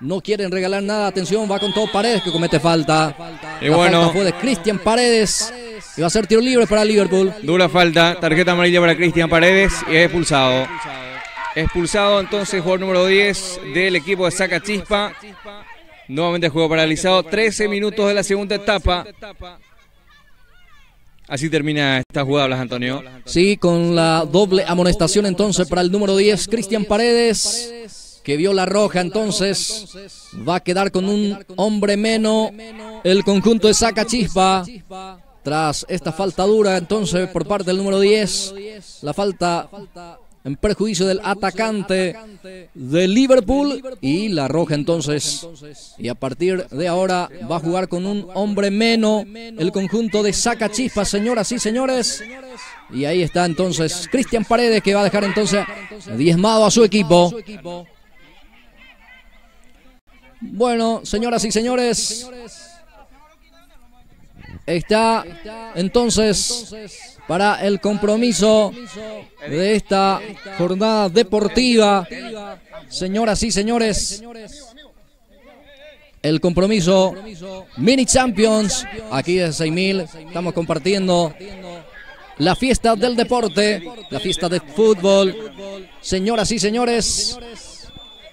No quieren regalar nada, atención, va con todo Paredes que comete falta. Y bueno, falta fue de Cristian Paredes y va a ser tiro libre para Liverpool. Dura falta, tarjeta amarilla para Cristian Paredes y es expulsado. Expulsado entonces jugador número 10 del equipo de Sacachispa. Nuevamente juego paralizado. 13 minutos de la segunda etapa. Así termina esta jugada, Blas Antonio. Sí, con la doble amonestación entonces para el número 10, Cristian Paredes, que vio la roja, entonces va a quedar con un hombre menos el conjunto de Sacachispa. Tras esta falta dura entonces por parte del número 10, la falta en perjuicio del atacante de Liverpool y la roja entonces. Y a partir de ahora va a jugar con un hombre menos el conjunto de Sacachispa, señoras y señores. Y ahí está entonces Cristian Paredes, que va a dejar entonces diezmado a su equipo. Bueno, señoras y señores, está entonces para el compromiso de esta jornada deportiva, señoras y señores, el compromiso Mini Champions, aquí de 6000, estamos compartiendo la fiesta del deporte, la fiesta de fútbol, señoras y señores.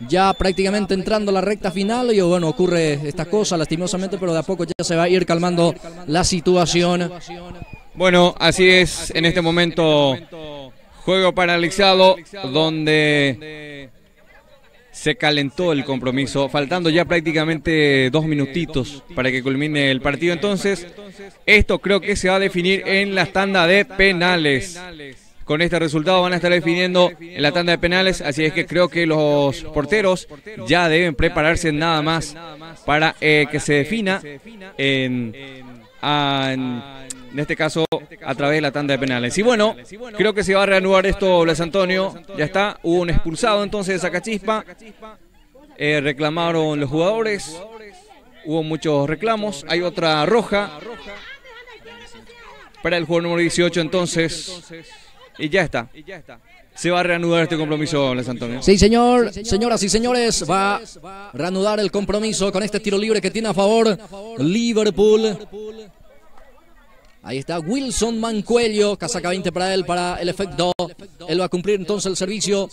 Ya prácticamente entrando a la recta final y bueno, ocurre esta cosa lastimosamente, pero de a poco ya se va a ir calmando la situación. Bueno, así es en este momento, juego paralizado donde se calentó el compromiso, faltando ya prácticamente 2 minutitos para que culmine el partido. Entonces, esto creo que se va a definir en la tanda de penales. Con este resultado van a estar definiendo en la tanda de penales, así es que creo que los porteros ya deben prepararse nada más para que se defina en este caso a través de la tanda de penales. Y bueno, creo que se va a reanudar esto, Blas Antonio. Ya está, hubo un expulsado entonces de Sacachispa. Reclamaron los jugadores, hubo muchos reclamos. Hay otra roja para el jugador número 18 entonces. Y ya está. Se va a reanudar este compromiso, Blas Antonio. Sí, señor. Señoras y señores, va a reanudar el compromiso con este tiro libre que tiene a favor Liverpool. Ahí está Wilson Mancuello, casaca 20 para él, para el efecto. Él va a cumplir entonces el servicio.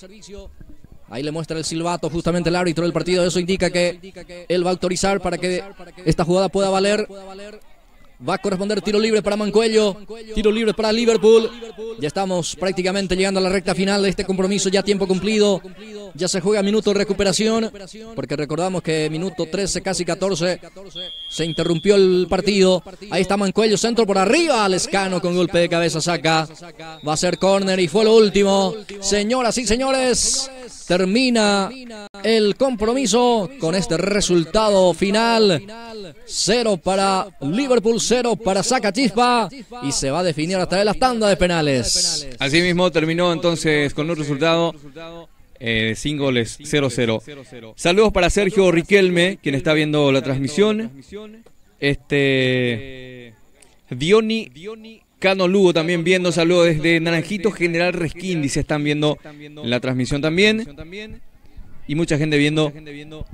Ahí le muestra el silbato justamente el árbitro del partido. Eso indica que él va a autorizar para que esta jugada pueda valer. Va a corresponder tiro libre para Mancuello, tiro libre para Liverpool. Ya estamos prácticamente llegando a la recta final de este compromiso, ya tiempo cumplido. Ya se juega minuto de recuperación, porque recordamos que minuto 13, casi 14, se interrumpió el partido. Ahí está Mancuello, centro por arriba, Lescano con golpe de cabeza saca. Va a ser córner y fue lo último. Señoras y señores, termina el compromiso con este resultado final. 0 para Liverpool, 0 para Sacachispa, y se va a definir hasta de las tandas de penales. Así mismo terminó entonces con un resultado 5 goles, 0-0. Saludos para Sergio Riquelme, quien está viendo la transmisión. Diony Cano Lugo también viendo, saludos desde Naranjito, General Resquín, dice, están viendo la transmisión también. Y mucha gente viendo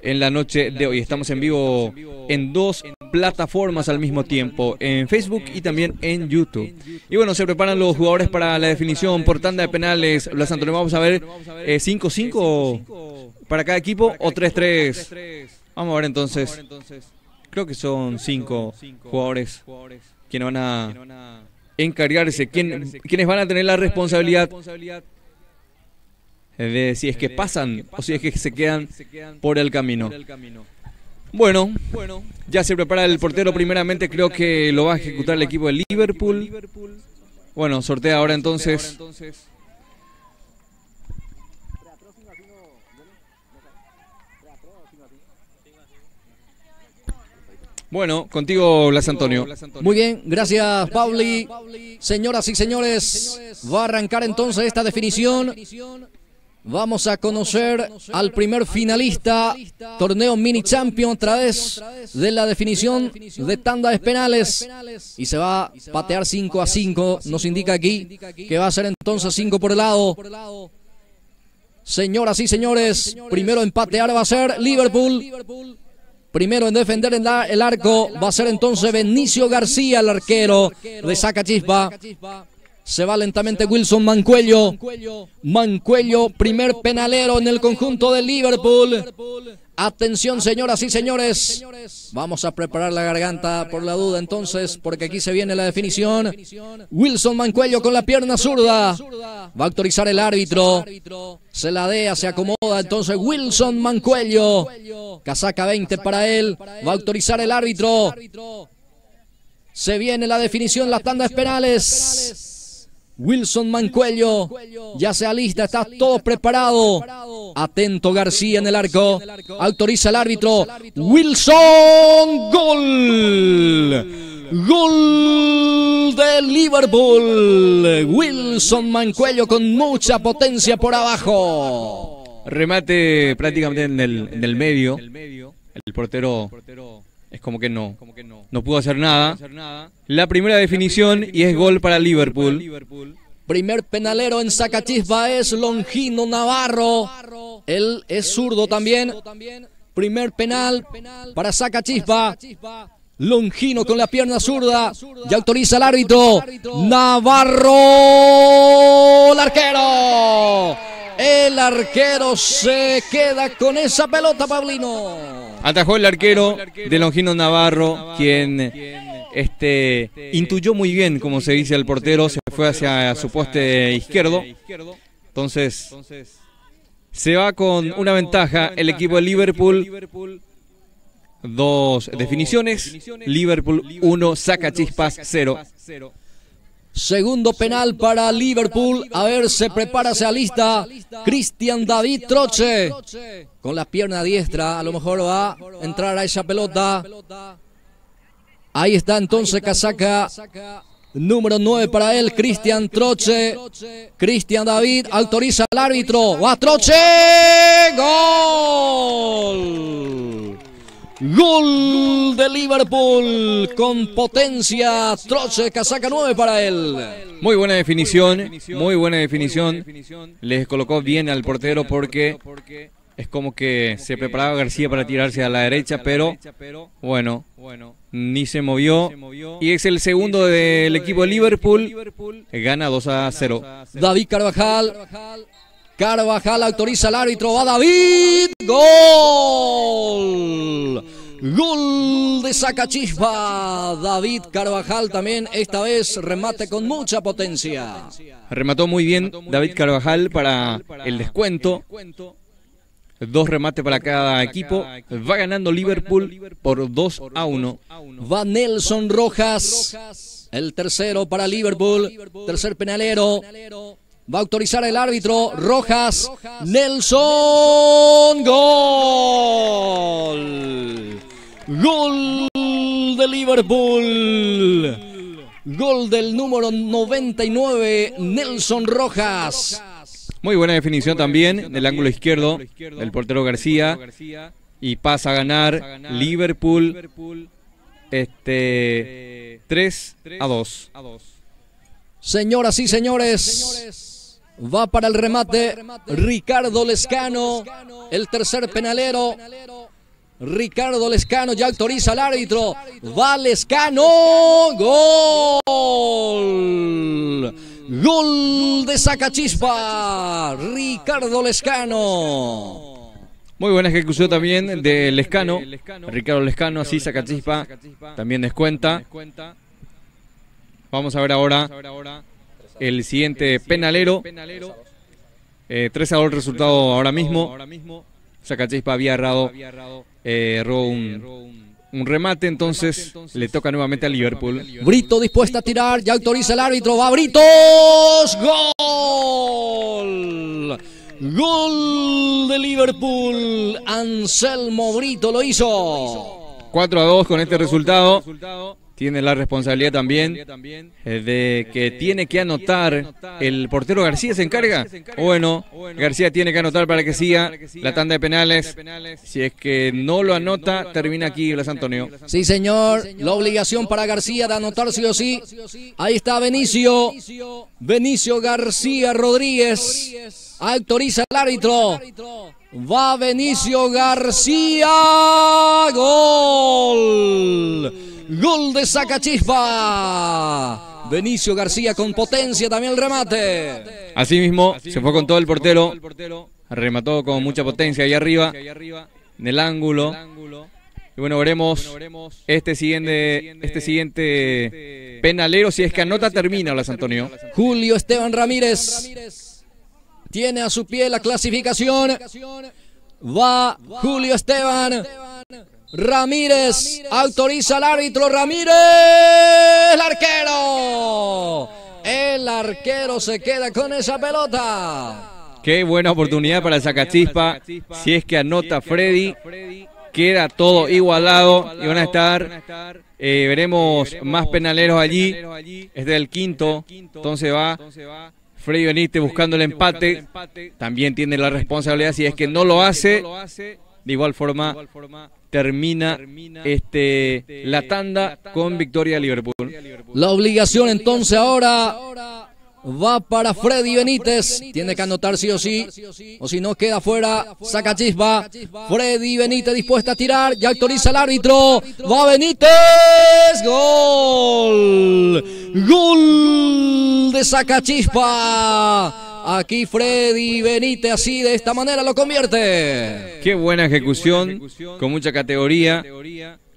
en la noche de hoy. Estamos en vivo en 2 plataformas al mismo tiempo, en Facebook y también en YouTube. Y bueno, se preparan los jugadores para la definición por tanda de penales. Blas Antonio, vamos a ver 5-5 para cada equipo o 3-3. Vamos a ver entonces. Creo que son 5 jugadores quienes van a encargarse, quienes van a tener la responsabilidad de si es que pasan o si es que se quedan por el camino. Bueno, ya se prepara el portero. Primeramente creo que lo va a ejecutar el equipo de Liverpool. Bueno, sortea ahora entonces. Bueno, contigo, Blas Antonio. Muy bien, gracias, Pauli. Señoras y señores, va a arrancar entonces esta definición. Vamos a conocer al primer finalista, torneo Mini Champion, a través de la definición de tanda de penales. Y se va a patear 5-5, nos indica aquí que va a ser entonces 5 por el lado. Señoras y señores, primero en patear va a ser Liverpool. Primero en defender el arco va a ser entonces Benicio García, el arquero de Sacachispa. Se va lentamente Wilson Mancuello. Mancuello, primer penalero en el conjunto de Liverpool. Atención, señoras y señores. Vamos a preparar la garganta por la duda entonces, porque aquí se viene la definición. Wilson Mancuello con la pierna zurda. Va a autorizar el árbitro. Se ladea, se acomoda entonces Wilson Mancuello. Casaca 20 para él. Va a autorizar el árbitro. Se viene la definición, las tandas penales. Wilson Mancuello ya se alista, está todo preparado. Atento García en el arco. Autoriza el árbitro. Wilson, gol. Gol de Liverpool. Wilson Mancuello con mucha potencia por abajo. Remate prácticamente en el medio. El portero es como que no pudo hacer nada. La primera definición y es gol para Liverpool. Primer penalero en Sacachispa es Longino Navarro. Él es zurdo también. Primer penal para Sacachispa. Longino con la pierna zurda. Ya autoriza el árbitro. Navarro, el arquero. El arquero se queda con esa pelota, Pablino. Atajó el arquero de Longino Navarro, quien intuyó muy bien, como se dice, el portero. Se fue hacia su poste izquierdo. Entonces, se va con una ventaja el equipo de Liverpool. 2 definiciones. Liverpool 1, Sacachispas 0. Segundo penal para Liverpool. A ver, se prepara, se alista Cristian David Troche. Con la pierna diestra, a lo mejor va a entrar a esa pelota. Ahí está entonces casaca número 9 para él, Cristian Troche. Cristian David autoriza al árbitro. ¡Va Troche! ¡Gol! Gol de Liverpool con potencia. Troche, casaca 9 para él. Muy buena definición, muy buena definición. Les colocó bien al portero porque es como que se preparaba García para tirarse a la derecha, pero bueno, ni se movió. Y es el segundo del equipo de Liverpool. Gana 2-0. David Carvajal. Carvajal autoriza al árbitro. Va David. ¡Gol! Gol de Sacachispa. David Carvajal también, esta vez remate con mucha potencia. Remató muy bien David Carvajal para el descuento. 2 remates para cada equipo. Va ganando Liverpool por 2-1. Va Nelson Rojas, el tercero para Liverpool. Tercer penalero. Va a autorizar el árbitro. Rojas. Nelson. Gol. Gol de Liverpool. Gol del número 99, Nelson Rojas. Muy buena definición también del ángulo izquierdo del portero García. Y pasa a ganar Liverpool 3-2. Señoras y señores, va para el remate Ricardo Lescano, el tercer penalero. Ricardo Lescano ya autoriza al árbitro. Va Lescano. Gol. Gol de Sacachispa. Ricardo Lescano. Muy buena ejecución también de Lescano. Ricardo Lescano, así Sacachispa también descuenta. Vamos a ver ahora el siguiente penalero. 3-2 el resultado ahora mismo. Sacachispa había errado un remate, entonces le toca nuevamente a Liverpool. Brito dispuesta a tirar, ya autoriza el árbitro, va Britos, gol, gol de Liverpool, Anselmo Brito lo hizo. 4-2 con este resultado. Tiene la responsabilidad también de que tiene que anotar. ¿El portero García se encarga? Bueno, García tiene que anotar para que siga la tanda de penales. Si es que no lo anota, termina aquí Blas Antonio. Sí, señor. La obligación para García de anotar sí o sí. Ahí está Benicio. Benicio García Rodríguez. Autoriza el árbitro. Va Benicio García. Gol. Gol de Sacachispa. Benicio García con potencia también el remate. Así mismo, se fue con todo el portero. Remató con mucha potencia ahí arriba, en el ángulo. Y bueno, veremos este siguiente penalero. Si es que anota, termina Blas Antonio. Julio Esteban Ramírez tiene a su pie la clasificación. Va Julio Esteban Ramírez, autoriza al árbitro Ramírez, el arquero. El arquero se queda con esa pelota. Qué buena oportunidad para el Sacachispa. Si es que anota Freddy, queda todo igualado y van a estar, veremos más penaleros allí. Este es el quinto, entonces va Freddy Benítez buscando el empate. También tiene la responsabilidad, si es que no lo hace, de igual forma termina la tanda con victoria de Liverpool. La obligación entonces ahora va para Freddy Benítez. Tiene que anotar sí o sí, o si no queda fuera Sacachispa. Freddy Benítez dispuesta a tirar, ya autoriza el árbitro. Va Benítez, gol. Gol de Sacachispa. Aquí Freddy Benítez así de esta manera lo convierte. Qué buena ejecución, con mucha categoría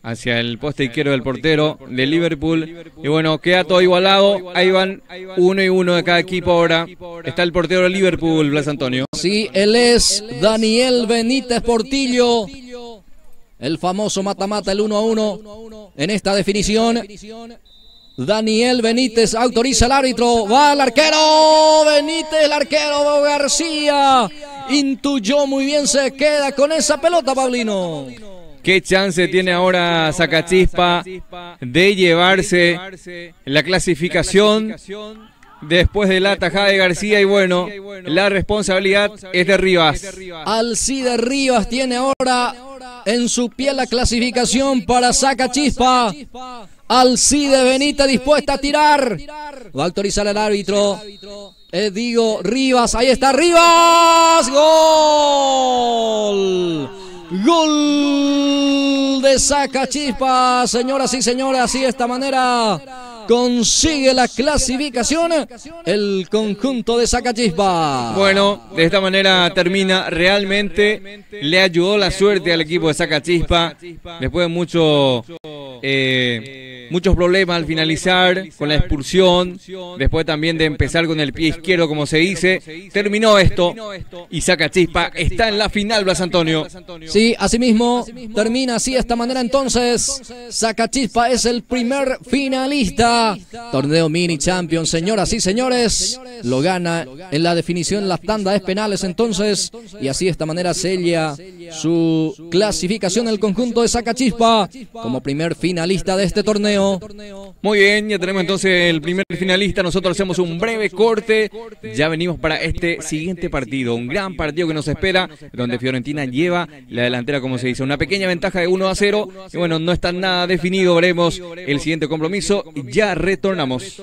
hacia el poste izquierdo del portero de Liverpool. Y bueno, queda todo igualado. Ahí van 1-1 de cada equipo ahora. Está el portero de Liverpool, Blas Antonio. Sí, él es Daniel Benítez Portillo, el famoso mata-mata, el 1-1 en esta definición. Daniel Benítez autoriza al árbitro, va el arquero Benítez, el arquero García intuyó muy bien, se queda con esa pelota, Paulino. ¿Qué chance tiene ahora Sacachispa de llevarse la clasificación después de la tajada de García? Y bueno, la responsabilidad es de Rivas. Alcide Rivas tiene ahora en su pie la clasificación para Sacachispa. Alcide Benítez dispuesta a tirar. Va a autorizar el árbitro. Digo Rivas, ahí está Rivas. Gol. Gol de Sacachispa, señoras y señores, así de esta manera consigue la clasificación el conjunto de Sacachispa. Bueno, de esta manera termina. Realmente le ayudó la suerte al equipo de Sacachispa después de muchos problemas al finalizar con la expulsión, después también de empezar con el pie izquierdo, como se dice. Terminó esto y Sacachispa está en la final, Blas Antonio. Sí, asimismo termina así de esta manera. Entonces Sacachispa es el primer finalista. Torneo Mini Champions, señoras y señores, lo gana en la definición, las tandas penales entonces, y así de esta manera sella su clasificación el conjunto de Sacachispa como primer finalista de este torneo. Muy bien, ya tenemos entonces el primer finalista. Nosotros hacemos un breve corte, ya venimos para este siguiente partido, un gran partido que nos espera, donde Fiorentina lleva la delantera, como se dice, una pequeña ventaja de 1-0, y bueno, no está nada definido. Veremos el siguiente compromiso. Ya retornamos.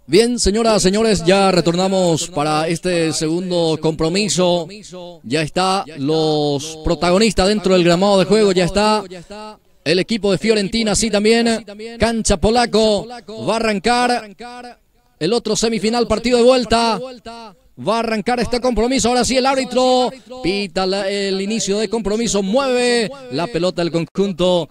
Bien, señoras, señores, ya retornamos para este segundo compromiso. Ya está los protagonistas dentro del gramado de juego, ya está el equipo de Fiorentina, sí también. Cancha Polaco, va a arrancar el otro semifinal, partido de vuelta. Va a arrancar este compromiso, ahora sí el árbitro pita el inicio de compromiso, mueve la pelota del conjunto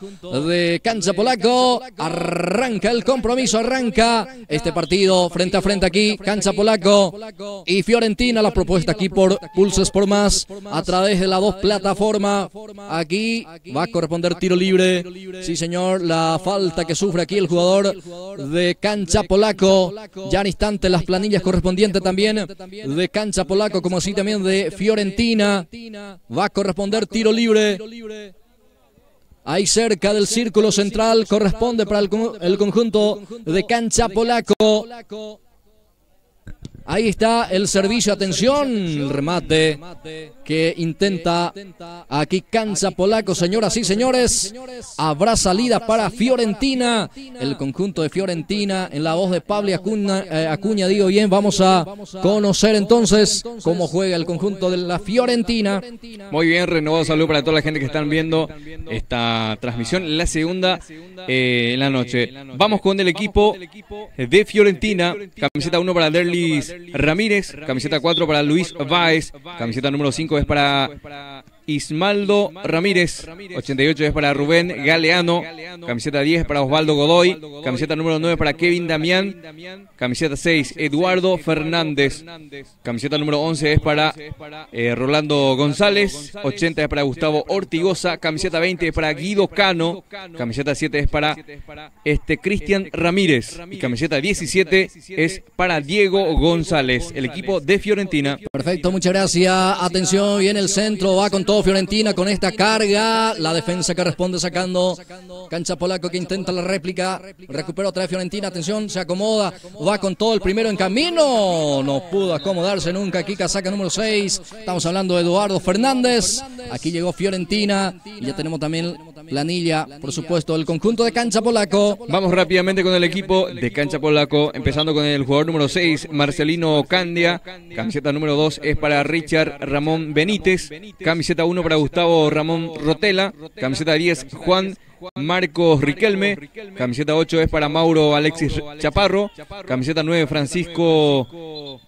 de Cancha Polaco, arranca el compromiso, arranca este partido frente a frente aquí, Cancha Polaco y Fiorentina, la propuesta aquí por Pulse Sport Más a través de las dos plataformas. Aquí va a corresponder tiro libre, sí señor, la falta que sufre aquí el jugador de Cancha Polaco, ya en instante las planillas correspondientes también de Cancha Polaco, como así también de Fiorentina. Va a corresponder tiro libre. Ahí cerca del círculo central corresponde para el conjunto de Cancha Polaco. Ahí está el servicio, atención, el remate que intenta aquí Cancha Polaco, señoras y señores. Habrá salida para Fiorentina, el conjunto de Fiorentina en la voz de Pablo Acuña, digo bien. Vamos a conocer entonces cómo juega el conjunto de la Fiorentina. Muy bien, renovado saludo para toda la gente que están viendo esta transmisión, la segunda en la noche. Vamos con el equipo de Fiorentina, camiseta 1 para Derlis Ramírez, camiseta 4 para Luis Báez, camiseta número 5 es para Ismaldo Ramírez, 88 es para Rubén Galeano, camiseta 10 para Osvaldo Godoy, camiseta número 9 para Kevin Damián, camiseta 6 Eduardo Fernández, camiseta número 11 es para Rolando González, 80 es para Gustavo Ortigosa, camiseta 20 es para Guido Cano, camiseta 7 es para Cristian Ramírez y camiseta 17 es para Diego González, el equipo de Fiorentina. Perfecto, muchas gracias. Atención, viene el centro, va con todo Fiorentina con esta carga. La defensa que responde sacando. Cancha Polaco que intenta la réplica. Recupera otra vez Fiorentina. Atención, se acomoda. Va con todo el primero en camino. No pudo acomodarse nunca. Aquí casaca número 6. Estamos hablando de Eduardo Fernández. Aquí llegó Fiorentina. Y ya tenemos también planilla, por supuesto, del conjunto de Cancha Polaco. Vamos rápidamente con el equipo de Cancha Polaco. Empezando con el jugador número 6, Marcelino Candia. Camiseta número 2 es para Richard Ramón Benítez. Camiseta 1 para Gustavo Ramón Rotela. Camiseta 10, Juan Marcos Riquelme. Camiseta 8 es para Mauro Alexis Chaparro. Camiseta 9, Francisco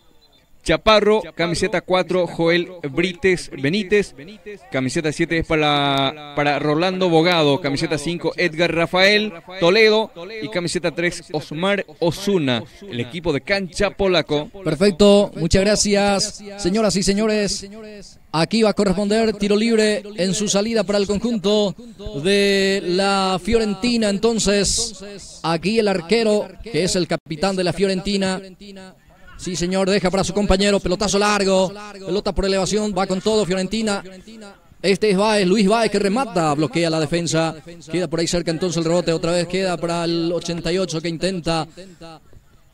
Chaparro. Camiseta 4, Joel Brites Benítez. Camiseta 7 es para Rolando Bogado. Camiseta 5, Edgar Rafael Toledo. Y camiseta 3, Osmar Osuna, el equipo de Cancha Polaco. Perfecto, muchas gracias. Señoras y señores, aquí va a corresponder tiro libre en su salida para el conjunto de la Fiorentina. Entonces, aquí el arquero, que es el capitán de la Fiorentina. Sí, señor, deja para su compañero, pelotazo largo, pelota por elevación, va con todo Fiorentina. Este es Báez, Luis Báez, que remata, bloquea la defensa, queda por ahí cerca entonces el rebote, otra vez queda para el 88 que intenta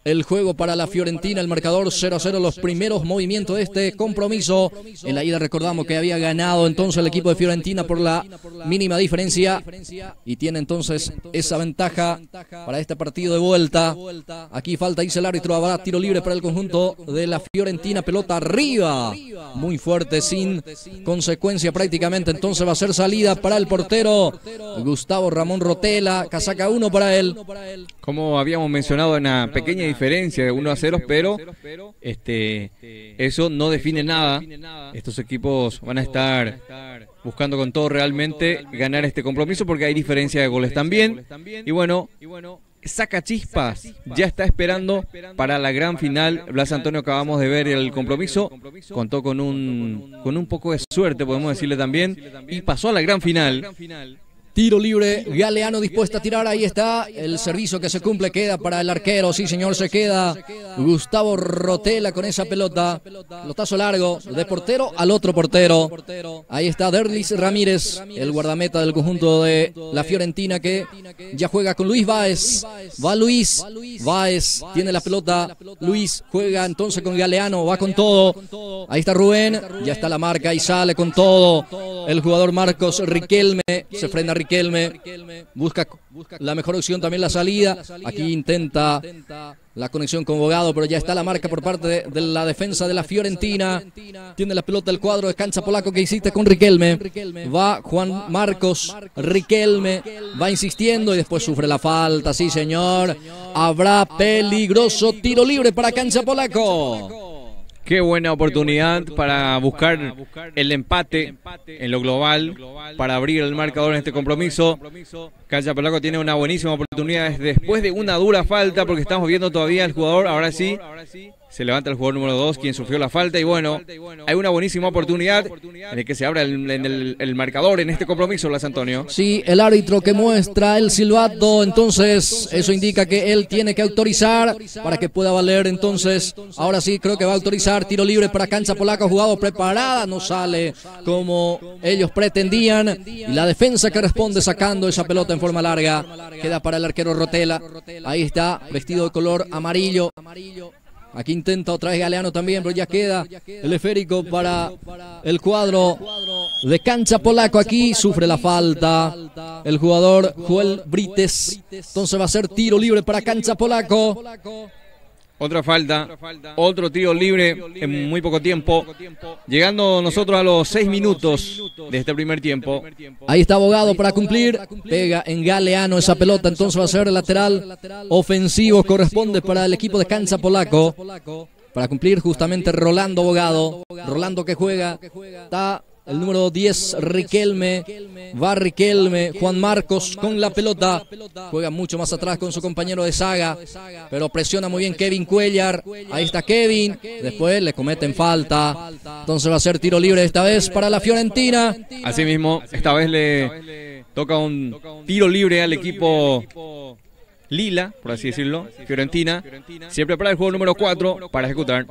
el juego para la Fiorentina, el marcador 0-0, los primeros movimientos de este compromiso. En la ida recordamos que había ganado entonces el equipo de Fiorentina por la mínima diferencia y tiene entonces esa ventaja para este partido de vuelta. Aquí falta, dice el árbitro, habrá tiro libre para el conjunto de la Fiorentina, pelota arriba, muy fuerte, sin consecuencia prácticamente, entonces va a ser salida para el portero Gustavo Ramón Rotela, casaca 1 para él. Como habíamos mencionado, una pequeña diferencia de 1-0, pero eso no define nada. Estos equipos van a estar buscando con todo realmente ganar este compromiso porque hay diferencia de goles también. Y bueno, saca chispas, ya está esperando para la gran final. Blas Antonio, acabamos de ver el compromiso, contó con un poco de suerte, podemos decirle también, y pasó a la gran final. Tiro libre, Galeano dispuesto a tirar, ahí está, el servicio que se cumple, queda para el arquero, sí señor, se queda Gustavo Rotela con esa pelota, pelotazo largo, de portero al otro portero, ahí está Derlis Ramírez, el guardameta del conjunto de la Fiorentina que ya juega con Luis Báez, va Luis Báez, tiene la pelota, Luis juega entonces con Galeano, va con todo, ahí está Rubén, ya está la marca y sale con todo, el jugador Marcos Riquelme, se frena Riquelme, Riquelme. Busca la mejor opción también la salida. Aquí intenta la conexión con Bogado, pero ya está la marca por parte de la defensa de la Fiorentina. Tiene la pelota el cuadro de cancha polaco que insiste con Riquelme. Va Juan Marcos, Riquelme va insistiendo y después sufre la falta. Sí, señor. Habrá peligroso tiro libre para cancha polaco. Qué buena oportunidad para buscar el empate en lo global, para abrir el marcador en este compromiso. Cancha Polaco tiene una buenísima oportunidad después de una dura falta, porque estamos viendo todavía el jugador, ahora sí, se levanta el jugador número 2, quien sufrió la falta, y bueno, hay una buenísima oportunidad en el que se abra el marcador en este compromiso, Blas Antonio. Sí, el árbitro que muestra el silbato, entonces eso indica que él tiene que autorizar para que pueda valer, entonces ahora sí creo que va a autorizar tiro libre para cancha polaca, jugado preparada, no sale como ellos pretendían, y la defensa que responde sacando esa pelota en forma larga, queda para el arquero Rotela, ahí está, vestido de color amarillo. Aquí intenta otra vez Galeano también, pero ya queda el esférico para el cuadro de cancha polaco. Aquí sufre la falta el jugador Joel Brites. Entonces va a ser tiro libre para cancha polaco. Otra falta, otro tiro libre en muy poco tiempo, llegando nosotros a los 6 minutos de este primer tiempo. Ahí está Bogado para cumplir, pega en Galeano esa pelota, entonces va a ser el lateral ofensivo, corresponde para el equipo de cancha polaco. Para cumplir justamente Rolando Bogado, Rolando que juega, está el número 10 Riquelme, va Riquelme, Juan Marcos con la pelota, juega mucho más atrás con su compañero de saga, pero presiona muy bien Kevin Cuellar, ahí está Kevin, después le cometen falta, entonces va a ser tiro libre esta vez para la Fiorentina. Asimismo, esta vez le toca un tiro libre al equipo lila, por así decirlo, Fiorentina, siempre para el juego número 4 para ejecutar.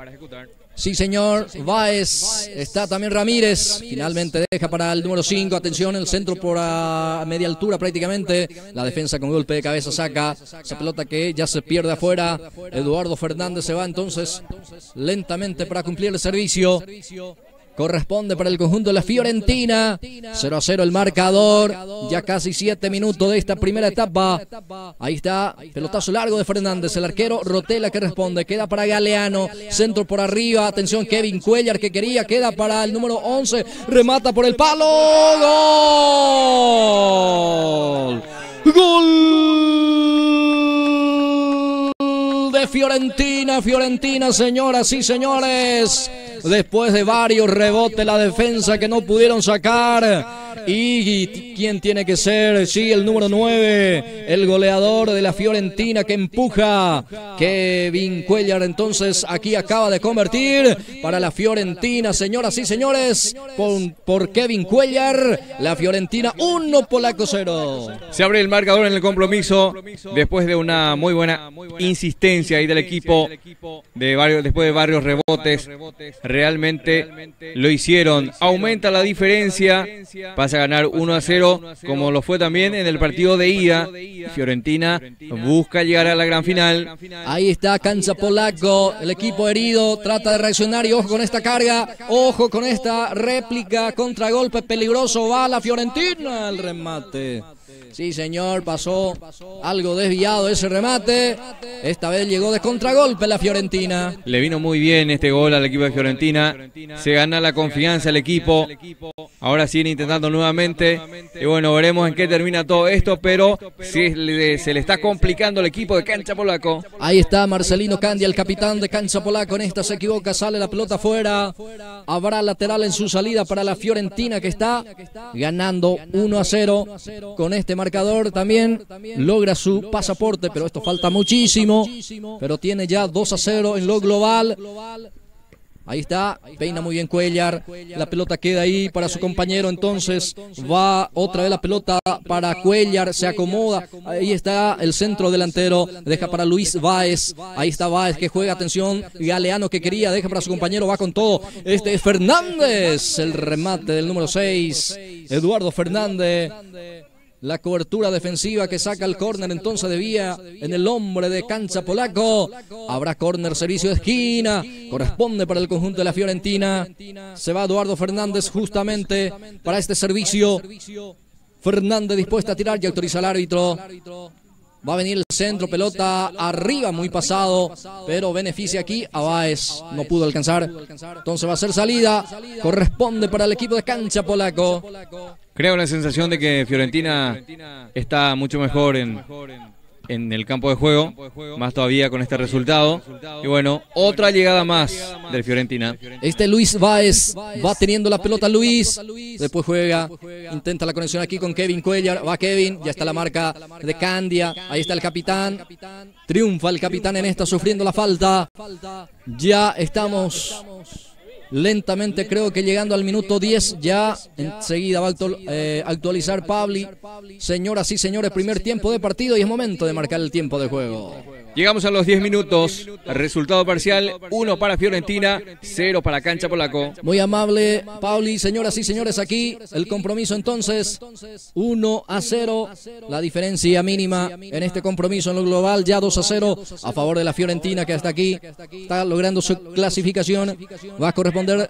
Sí, señor, Báez, está también Ramírez, finalmente deja para el número 5, atención, el centro por a media altura prácticamente, la defensa con golpe de cabeza saca esa pelota que ya se pierde afuera, Eduardo Fernández se va entonces lentamente para cumplir el servicio. Corresponde para el conjunto de la Fiorentina. 0-0 el marcador. Ya casi 7 minutos de esta primera etapa. Ahí está, pelotazo largo de Fernández. El arquero Rotela que responde. Queda para Galeano. Centro por arriba. Atención, Kevin Cuellar que quería. Queda para el número 11. Remata por el palo. ¡Gol! ¡Gol! De Fiorentina. Fiorentina, señoras y señores. Después de varios rebotes, la defensa que no pudieron sacar. ¿Y quién tiene que ser? Sí, el número 9, el goleador de la Fiorentina que empuja. Kevin Cuellar, entonces aquí acaba de convertir para la Fiorentina, señoras y señores, por Kevin Cuellar. La Fiorentina 1, Polaco 0. Se abre el marcador en el compromiso después de una muy buena insistencia ahí del equipo, después de varios rebotes. Realmente lo hicieron. Aumenta la diferencia, pasa a ganar 1-0, como lo fue también en el partido de ida. Fiorentina busca llegar a la gran final. Ahí está cancha polaco, el equipo herido, trata de reaccionar y ojo con esta carga, ojo con esta réplica, contragolpe peligroso, va la Fiorentina, el remate. Sí, señor, pasó algo desviado ese remate. Esta vez llegó de contragolpe la Fiorentina. Le vino muy bien este gol al equipo de Fiorentina. Se gana la confianza el equipo. Ahora siguen intentando nuevamente. Y bueno, veremos en qué termina todo esto. Pero se le está complicando al equipo de cancha polaco. Ahí está Marcelino Candia, el capitán de cancha polaco. En esta se equivoca, sale la pelota afuera. Habrá lateral en su salida para la Fiorentina que está ganando 1-0 con este marcador. También logra su pasaporte, pero esto falta muchísimo. Pero tiene ya 2-0 en lo global. Ahí está, peina muy bien Cuellar, la pelota queda ahí para su compañero, entonces va otra vez la pelota para Cuellar, se acomoda, ahí está el centro delantero, deja para Luis Báez, ahí está Báez que juega, atención, Galeano que quería, deja para su compañero, va con todo, este es Fernández, el remate del número 6, Eduardo Fernández. La cobertura defensiva que saca el córner entonces de vía en el hombre de cancha polaco. Habrá córner, servicio de esquina. Corresponde para el conjunto de la Fiorentina. Se va Eduardo Fernández justamente para este servicio. Fernández dispuesta a tirar, ya autoriza el árbitro. Va a venir el centro, pelota arriba, muy pasado, pero beneficia aquí a Báez, no pudo alcanzar. Entonces va a ser salida, corresponde para el equipo de cancha polaco. Creo la sensación de que Fiorentina está mucho mejor en el campo de juego, más todavía con este resultado. Y bueno, otra llegada más del Fiorentina. Luis Báez va teniendo la pelota Luis, después juega, intenta la conexión aquí con Kevin Cuellar, va Kevin, ya está la marca de Candia, ahí está el capitán, triunfa el capitán en esta sufriendo la falta. Ya estamos lentamente, creo que llegando al minuto 10, ya enseguida va a actualizar Pabli. Señoras y señores, primer tiempo de partido y es momento de marcar el tiempo de juego. Llegamos a los 10 minutos, resultado parcial, 1 para Fiorentina, 0 para cancha polaco. Muy amable, Pauli. Señoras y señores, aquí el compromiso entonces, 1-0, la diferencia mínima en este compromiso en lo global, ya 2-0 a favor de la Fiorentina, que hasta aquí está logrando su clasificación. Va a corresponder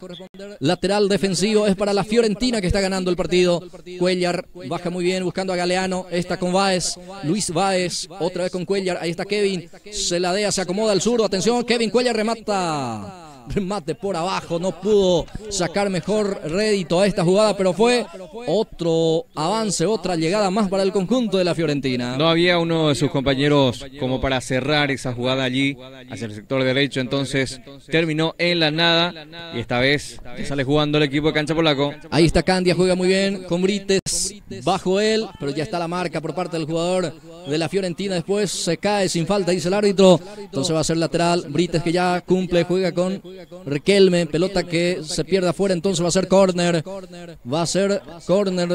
lateral defensivo, es para la Fiorentina que está ganando el partido. Cuellar baja muy bien buscando a Galeano, está con Báez, Luis Báez, otra vez con Cuellar, ahí está Kevin. Se ladea, se acomoda al zurdo, atención, Kevin Cuellar remata, remate por abajo, no pudo sacar mejor rédito a esta jugada, pero fue otro avance, otra llegada más para el conjunto de la Fiorentina. No había uno de sus compañeros como para cerrar esa jugada allí hacia el sector derecho, entonces terminó en la nada y esta vez sale jugando el equipo de cancha polaco. Ahí está Candia, juega muy bien con Brites bajo él, pero ya está la marca por parte del jugador de la Fiorentina, después se cae sin falta, dice el árbitro, entonces va a ser lateral. Brites, que ya cumple, juega con Riquelme, pelota que se pierde afuera, entonces va a ser córner,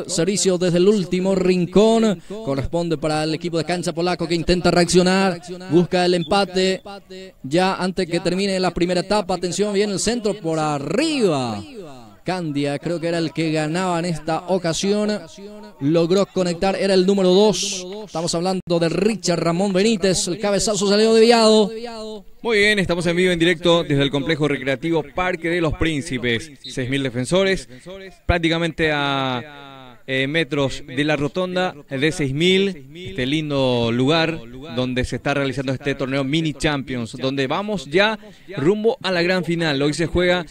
servicio desde el último rincón, corresponde para el equipo de cancha polaco, que intenta reaccionar, busca el empate ya antes que termine la primera etapa. Atención, viene el centro por arriba, Candia, creo que era el que ganaba en esta ocasión, logró conectar, era el número 2, estamos hablando de Richard Ramón Benítez, el cabezazo salió desviado. Muy bien, estamos en vivo, en directo desde el complejo recreativo Parque de los Príncipes, 6.000 defensores, prácticamente a metros de la rotonda de 6.000, este lindo lugar donde se está realizando este torneo Mini Champions, donde vamos ya rumbo a la gran final. Hoy se juega,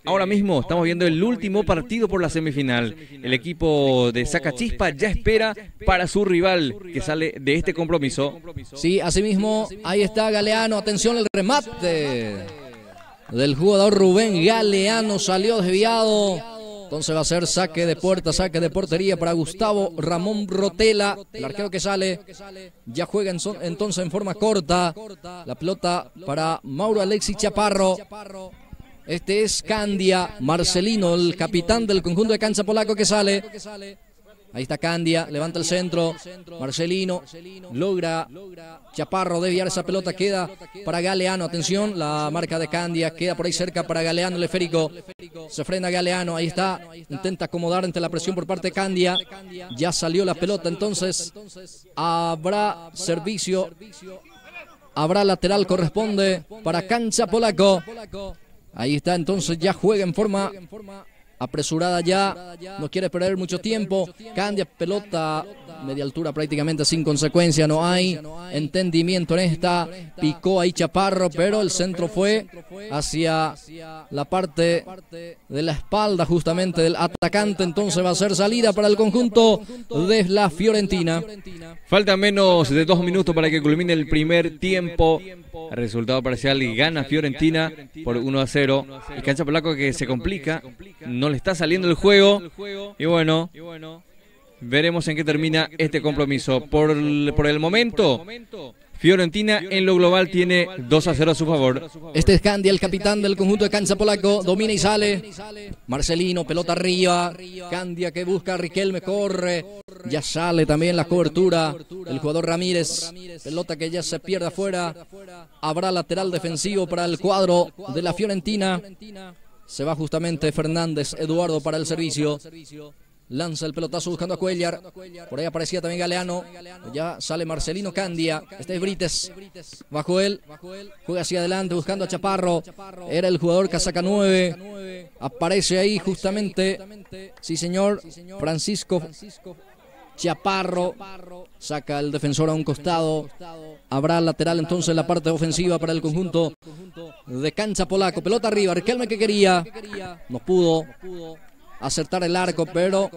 ahora mismo estamos viendo el último partido por la semifinal. El equipo de Sacachispa ya espera para su rival que sale de este compromiso. Sí, asimismo, ahí está Galeano, atención el remate del jugador Rubén Galeano, salió desviado. Entonces va a ser saque de puerta, saque de portería para Gustavo Ramón Rotela, el arquero que sale. Ya juega entonces en forma corta. La pelota para Mauro Alexis Chaparro. Este es Candia, Marcelino, el capitán del conjunto de cancha polaco, que sale. Ahí está Candia, levanta el centro, Marcelino, logra Chaparro desviar esa pelota, queda para Galeano, atención, la marca de Candia, queda por ahí cerca para Galeano, el esférico, se frena Galeano, ahí está, intenta acomodar ante la presión por parte de Candia, ya salió la pelota, entonces habrá servicio, habrá lateral, corresponde para cancha polaco, ahí está, entonces ya juega en forma apresurada, ya no quiere perder mucho tiempo. Candia, pelota media altura prácticamente sin consecuencia, no hay entendimiento en esta, picó ahí Chaparro, pero el centro fue hacia la parte de la espalda justamente del atacante, entonces va a ser salida para el conjunto de la Fiorentina. Falta menos de 2 minutos para que culmine el primer tiempo. El resultado parcial y gana Fiorentina por 1-0. El cancha polaco que se complica, no le está saliendo el juego. Y bueno, veremos en qué termina este compromiso. Por el momento, Fiorentina en lo global tiene 2-0 a su favor. Este es Candia, el capitán del conjunto de cancha polaco, domina y sale. Marcelino, pelota arriba. Candia que busca a Riquelme, corre. Ya sale también la cobertura. El jugador Ramírez, pelota que ya se pierde afuera. Habrá lateral defensivo para el cuadro de la Fiorentina. Se va justamente Fernández Eduardo para el servicio. Lanza el pelotazo buscando a Cuellar. Por ahí aparecía también Galeano. Ya sale Marcelino Candia. Este es Brites. Bajo él. Juega hacia adelante buscando a Chaparro. Era el jugador casaca 9. Aparece ahí justamente, sí señor, Francisco Chaparro. Saca el defensor a un costado. Habrá lateral entonces en la parte ofensiva para el conjunto de cancha polaco. Pelota arriba, Riquelme que quería. No pudo acertar el arco, pero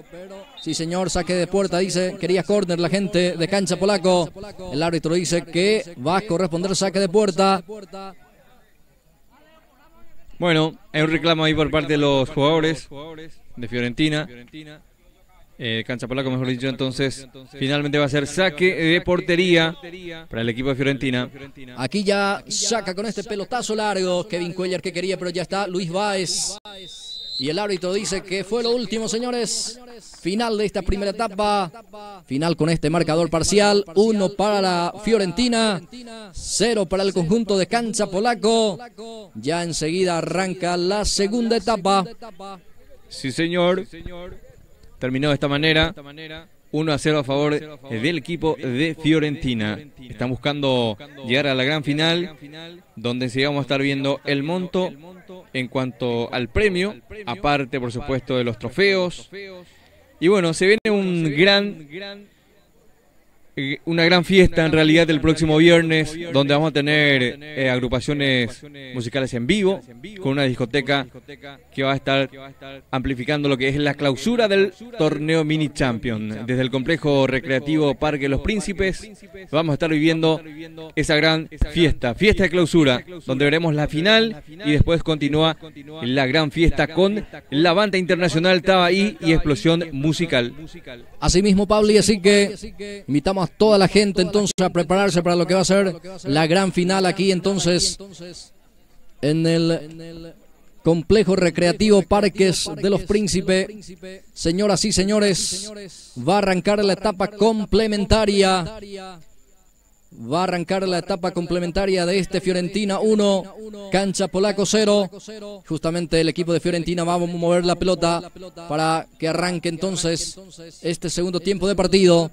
sí señor, saque de puerta, dice, quería córner la gente de cancha polaco. El árbitro dice que va a corresponder saque de puerta. Bueno, hay un reclamo ahí por parte de los jugadores de Fiorentina. Cancha polaco, mejor dicho, entonces finalmente va a ser saque de portería para el equipo de Fiorentina. Aquí ya saca con este pelotazo largo Kevin Cuellar que quería, pero ya está Luis Báez. Y el árbitro dice que fue lo último, señores. Final de esta primera etapa. Final con este marcador parcial. 1 para la Fiorentina, 0 para el conjunto de cancha polaco. Ya enseguida arranca la segunda etapa. Sí, señor. Terminó de esta manera. 1-0 a favor del equipo de Fiorentina. Están buscando llegar a la gran final, donde sí vamos a estar viendo el monto en cuanto al premio, aparte por supuesto de los trofeos. Y bueno, se viene una gran fiesta en realidad el próximo viernes, donde vamos a tener agrupaciones musicales en vivo, con una discoteca que va a estar amplificando lo que es la clausura del torneo Mini Champion. Desde el complejo recreativo Parque Los Príncipes vamos a estar viviendo esa gran fiesta de clausura, donde veremos la final y después continúa la gran fiesta con la banda internacional Tabaí y Explosión Musical. Asimismo, Pablo, y así que invitamos a toda la gente entonces a prepararse para lo que va a ser la gran final aquí entonces en el complejo recreativo Parques de los Príncipes. Señoras y señores, va a arrancar la etapa complementaria. Va a arrancar la etapa complementaria de este Fiorentina 1, cancha polaco 0. Justamente el equipo de Fiorentina va a mover la pelota para que arranque entonces este segundo tiempo de partido.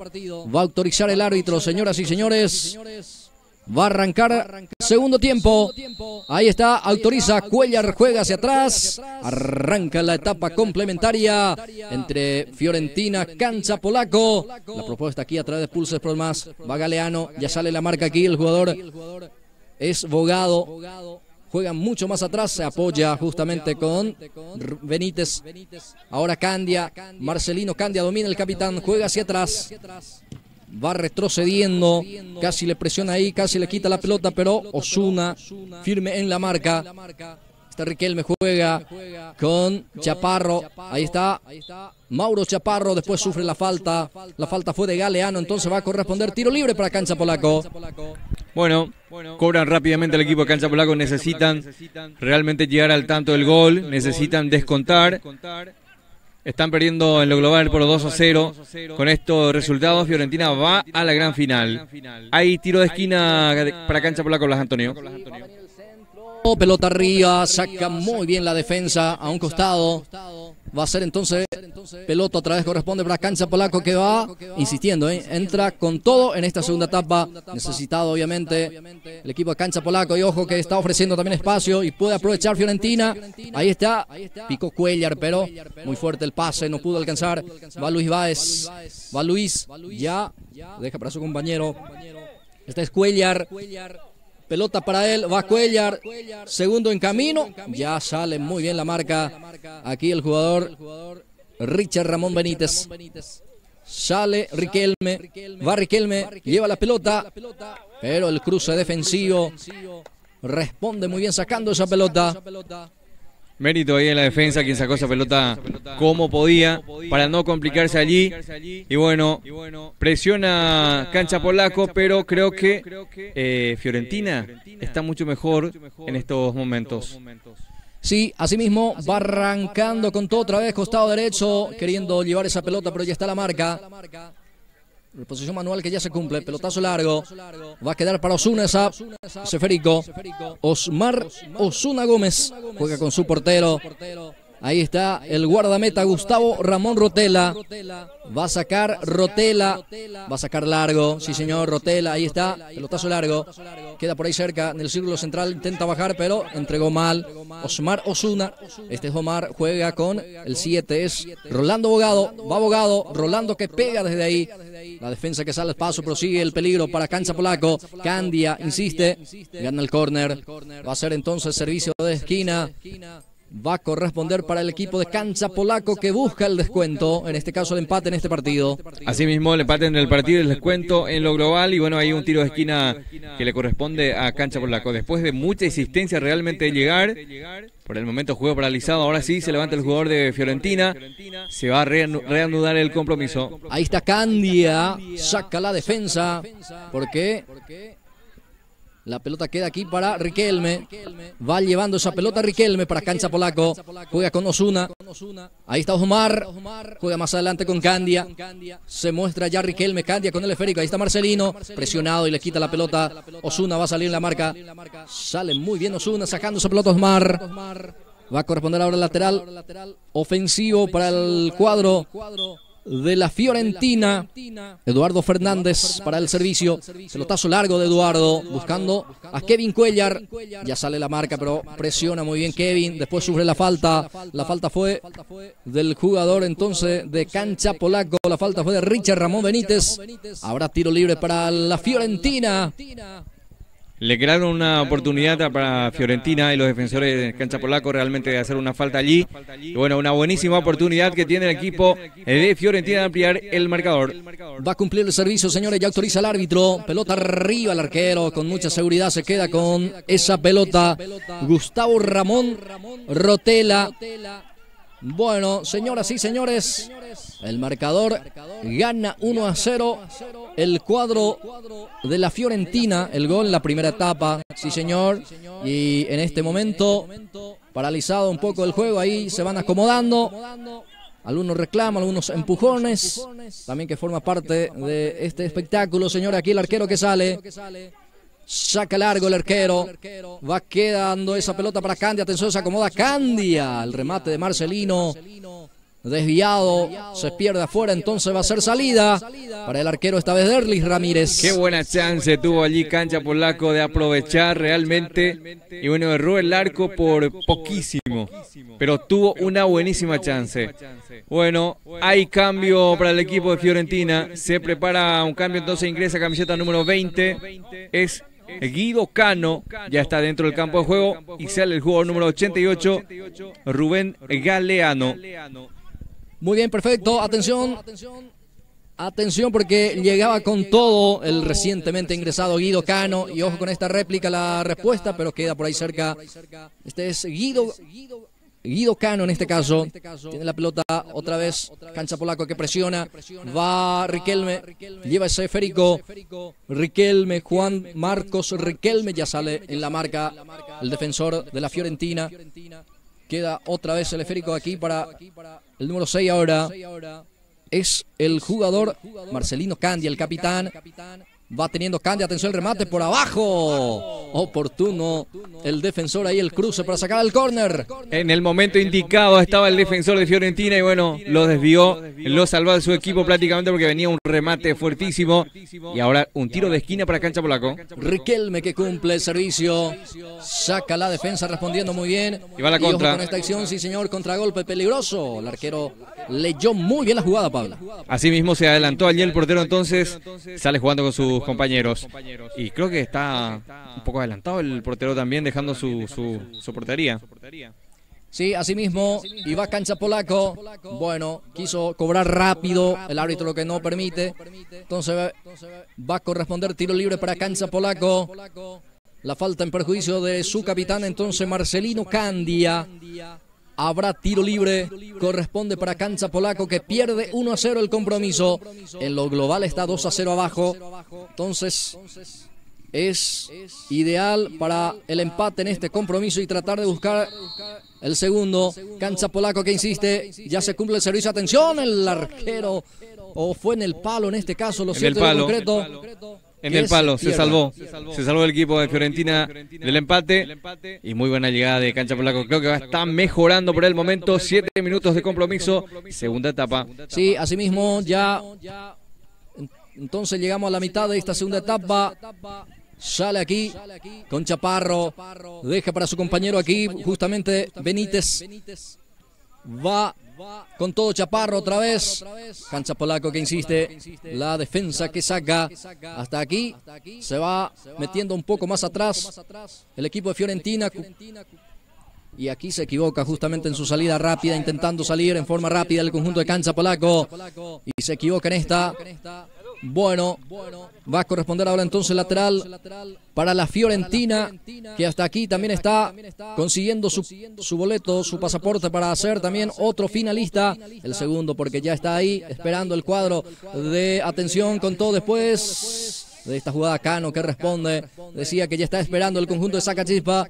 Va a autorizar el árbitro, señoras y señores. Va a arrancar segundo tiempo. Ahí está, autoriza, Cuellar juega hacia atrás. Arranca la etapa complementaria entre Fiorentina, cancha polaco. La propuesta aquí a través de Pulse Sport Más. Va Galeano, ya sale la marca aquí. El jugador es Bogado. Juega mucho más atrás, se apoya justamente con Benítez. Ahora Candia, Marcelino Candia domina el capitán, juega hacia atrás. Va retrocediendo, casi le presiona ahí, casi le quita la pelota, pero Osuna firme en la marca. Este Riquelme juega con Chaparro, ahí está Mauro Chaparro, después sufre la falta fue de Galeano, entonces va a corresponder tiro libre para cancha polaco. Bueno, cobran rápidamente el equipo de cancha polaco, necesitan realmente llegar al tanto del gol, necesitan descontar. Están perdiendo en lo global por 2-0. Con estos resultados, Fiorentina va a la gran final. Hay tiro de esquina para cancha polaco, Blas Antonio. Pelota arriba, saca muy bien la defensa a un costado. Va a ser entonces pelota otra vez, corresponde para cancha polaco que va insistiendo, entra con todo en esta segunda etapa. Necesitado obviamente el equipo de cancha polaco y ojo que está ofreciendo también espacio y puede aprovechar Fiorentina. Ahí está, picó Cuellar, pero muy fuerte el pase, no pudo alcanzar. Va Luis Báez, va Luis, ya deja para su compañero. Este es Cuellar. Pelota para él, va Cuellar, segundo en camino, ya sale muy bien la marca. Aquí el jugador Richard Ramón Benítez. Sale Riquelme, va Riquelme, lleva la pelota, pero el cruce defensivo responde muy bien sacando esa pelota. Mérito ahí en la defensa, quien sacó esa pelota como podía para no complicarse allí. Y bueno, presiona cancha polaco, pero creo que Fiorentina está mucho mejor en estos momentos. Sí, asimismo va arrancando con todo otra vez, costado derecho, queriendo llevar esa pelota, pero ya está la marca. Reposición manual que ya se cumple, pelotazo largo. Va a quedar para Osuna ese Férico. Osmar Osuna Gómez juega con su portero. Ahí está el guardameta Gustavo Ramón Rotela. Va a sacar Rotela. Va a sacar largo. Sí, señor, Rotela. Ahí está. Pelotazo largo. Queda por ahí cerca en el círculo central. Intenta bajar, pero entregó mal. Osmar Osuna. Este es Omar. Juega con el 7. Es Rolando Bogado. Va Bogado. Rolando que pega desde ahí. La defensa que sale al paso. Prosigue el peligro para Cancha Polaco. Candia insiste. Gana el córner. Va a ser entonces servicio de esquina. Va a corresponder para el equipo de Cancha Polaco que busca el descuento, en este caso el empate en este partido. Asimismo, el empate en el partido y el descuento en lo global. Y bueno, hay un tiro de esquina que le corresponde a Cancha Polaco. Después de mucha insistencia realmente de llegar, por el momento juego paralizado. Ahora sí se levanta el jugador de Fiorentina. Se va a reanudar el compromiso. Ahí está Candia, saca la defensa, porque la pelota queda aquí para Riquelme. Va llevando esa pelota Riquelme para Cancha Polaco. Juega con Osuna. Ahí está Osmar. Juega más adelante con Candia. Se muestra ya Riquelme. Candia con el esférico. Ahí está Marcelino. Presionado y le quita la pelota. Osuna va a salir en la marca. Sale muy bien Osuna sacando esa pelota Osmar. Va a corresponder ahora el lateral ofensivo para el cuadro de la Fiorentina. Eduardo Fernández para el servicio. Pelotazo largo de Eduardo, buscando a Kevin Cuellar. Ya sale la marca, pero presiona muy bien Kevin. Después sufre la falta. La falta fue del jugador entonces de Cancha Polaco. La falta fue de Richard Ramón Benítez. Habrá tiro libre para la Fiorentina. Le crearon una oportunidad para Fiorentina y los defensores de Cancha Polaco realmente de hacer una falta allí. Y bueno, una buenísima oportunidad que tiene el equipo de Fiorentina de ampliar el marcador. Va a cumplir el servicio, señores, ya autoriza el árbitro. Pelota arriba al arquero, con mucha seguridad se queda con esa pelota Gustavo Ramón Rotela. Bueno, señoras y señores, el marcador gana 1-0 el cuadro de la Fiorentina. El gol en la primera etapa, sí señor. Y en este momento, paralizado un poco el juego, ahí se van acomodando. Algunos reclaman, algunos empujones, también que forma parte de este espectáculo. Señor, aquí el arquero que sale. Saca largo el arquero. Va quedando esa pelota para Candia. Atención, se acomoda Candia. El remate de Marcelino. Desviado. Se pierde afuera. Entonces va a ser salida para el arquero esta vez Derlis Ramírez. Qué buena chance tuvo allí Cancha Polaco de aprovechar realmente. Y bueno, erró el arco por poquísimo. Pero tuvo una buenísima chance. Bueno, hay cambio para el equipo de Fiorentina. Se prepara un cambio, entonces ingresa camiseta número 20. Es Guido Cano, ya está dentro del campo de juego. Y sale el jugador número 88, Rubén Galeano. Muy bien, perfecto. Atención. Atención porque llegaba con todo el recientemente ingresado Guido Cano. Y ojo con esta réplica, la respuesta, pero queda por ahí cerca. Este es Guido Cano en este caso. Tiene la pelota otra vez. Cancha Polaco que presiona. Va Riquelme. Lleva ese esférico. Riquelme, Juan Marcos Riquelme. Ya sale en la marca el defensor de la Fiorentina. Queda otra vez el esférico aquí para el número 6 ahora. Es el jugador Marcelino Candia, el capitán. Va teniendo Candia, atención el remate por abajo. Oportuno el defensor ahí, el cruce para sacar al córner. En el momento indicado estaba el defensor de Fiorentina y bueno, lo desvió, lo salvó de su equipo prácticamente porque venía un remate fuertísimo. Y ahora un tiro de esquina para Cancha Polaco. Riquelme que cumple el servicio. Saca la defensa respondiendo muy bien. Y va la contra. Y ojo con esta acción, sí señor, contragolpe peligroso. El arquero leyó muy bien la jugada, Pablo. Así mismo se adelantó allí el portero, entonces sale jugando con sus compañeros. Y creo que está un poco adelantado el portero también, dejando su portería. Sí, así mismo, y va Cancha Polaco. Bueno, quiso cobrar rápido, el árbitro lo que no permite. Entonces va a corresponder tiro libre para Cancha Polaco. La falta en perjuicio de su capitán, entonces Marcelino Candia. Habrá tiro libre, corresponde para Cancha Polaco que pierde 1-0 el compromiso. En lo global está 2-0 abajo. Entonces es ideal para el empate en este compromiso y tratar de buscar el segundo. Cancha Polaco que insiste, ya se cumple el servicio. Atención, el arquero, o fue en el palo en este caso, lo cierto en concreto. En el palo, se salvó. Se salvó el equipo de Fiorentina del empate. Y muy buena llegada de Cancha Polaco. Creo que está mejorando por el momento. 7 minutos de compromiso. Segunda etapa. Sí, asimismo ya. Entonces llegamos a la mitad de esta segunda etapa. Sale aquí con Chaparro. Deja para su compañero aquí. Justamente Benítez. Va con todo Chaparro otra vez. Cancha Polaco que insiste. La defensa que saca. Hasta aquí. Se va metiendo un poco más atrás el equipo de Fiorentina. Y aquí se equivoca justamente en su salida rápida, intentando salir en forma rápida el conjunto de Cancha Polaco. Y se equivoca en esta. Bueno, va a corresponder ahora entonces lateral para la Fiorentina, que hasta aquí también está consiguiendo su boleto, su pasaporte para ser también otro finalista. El segundo porque ya está ahí esperando el cuadro de atención con todo después de esta jugada. Cano que responde, decía que ya está esperando el conjunto de Sacachispa,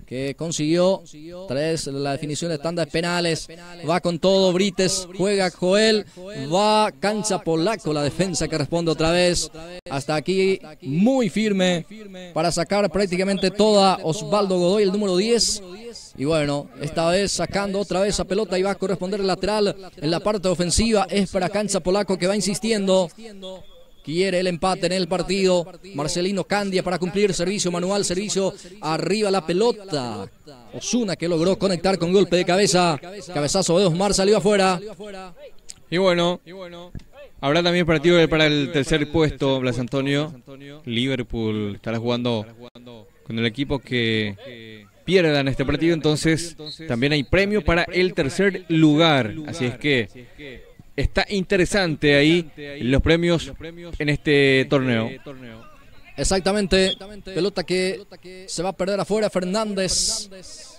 que consiguió la definición de tandas penales. Va con todo Brites, juega Joel, va Cancha Polaco, la defensa que responde otra vez. Hasta aquí muy firme para sacar prácticamente toda Osvaldo Godoy, el número 10. Y bueno, esta vez sacando otra vez a pelota y va a corresponder el lateral en la parte ofensiva. Es para Cancha Polaco que va insistiendo. Quiere el empate en el partido. Marcelino Candia para cumplir. Servicio manual, servicio arriba la pelota. Osuna que logró conectar con golpe de cabeza. Cabezazo de Osmar, salió afuera. Y bueno, habrá también partido para el tercer puesto, Blas Antonio. Liverpool estará jugando con el equipo que pierda en este partido. Entonces también hay premio para el tercer lugar. Así es que está interesante ahí los premios en este torneo. Exactamente, pelota que se va a perder afuera. Fernández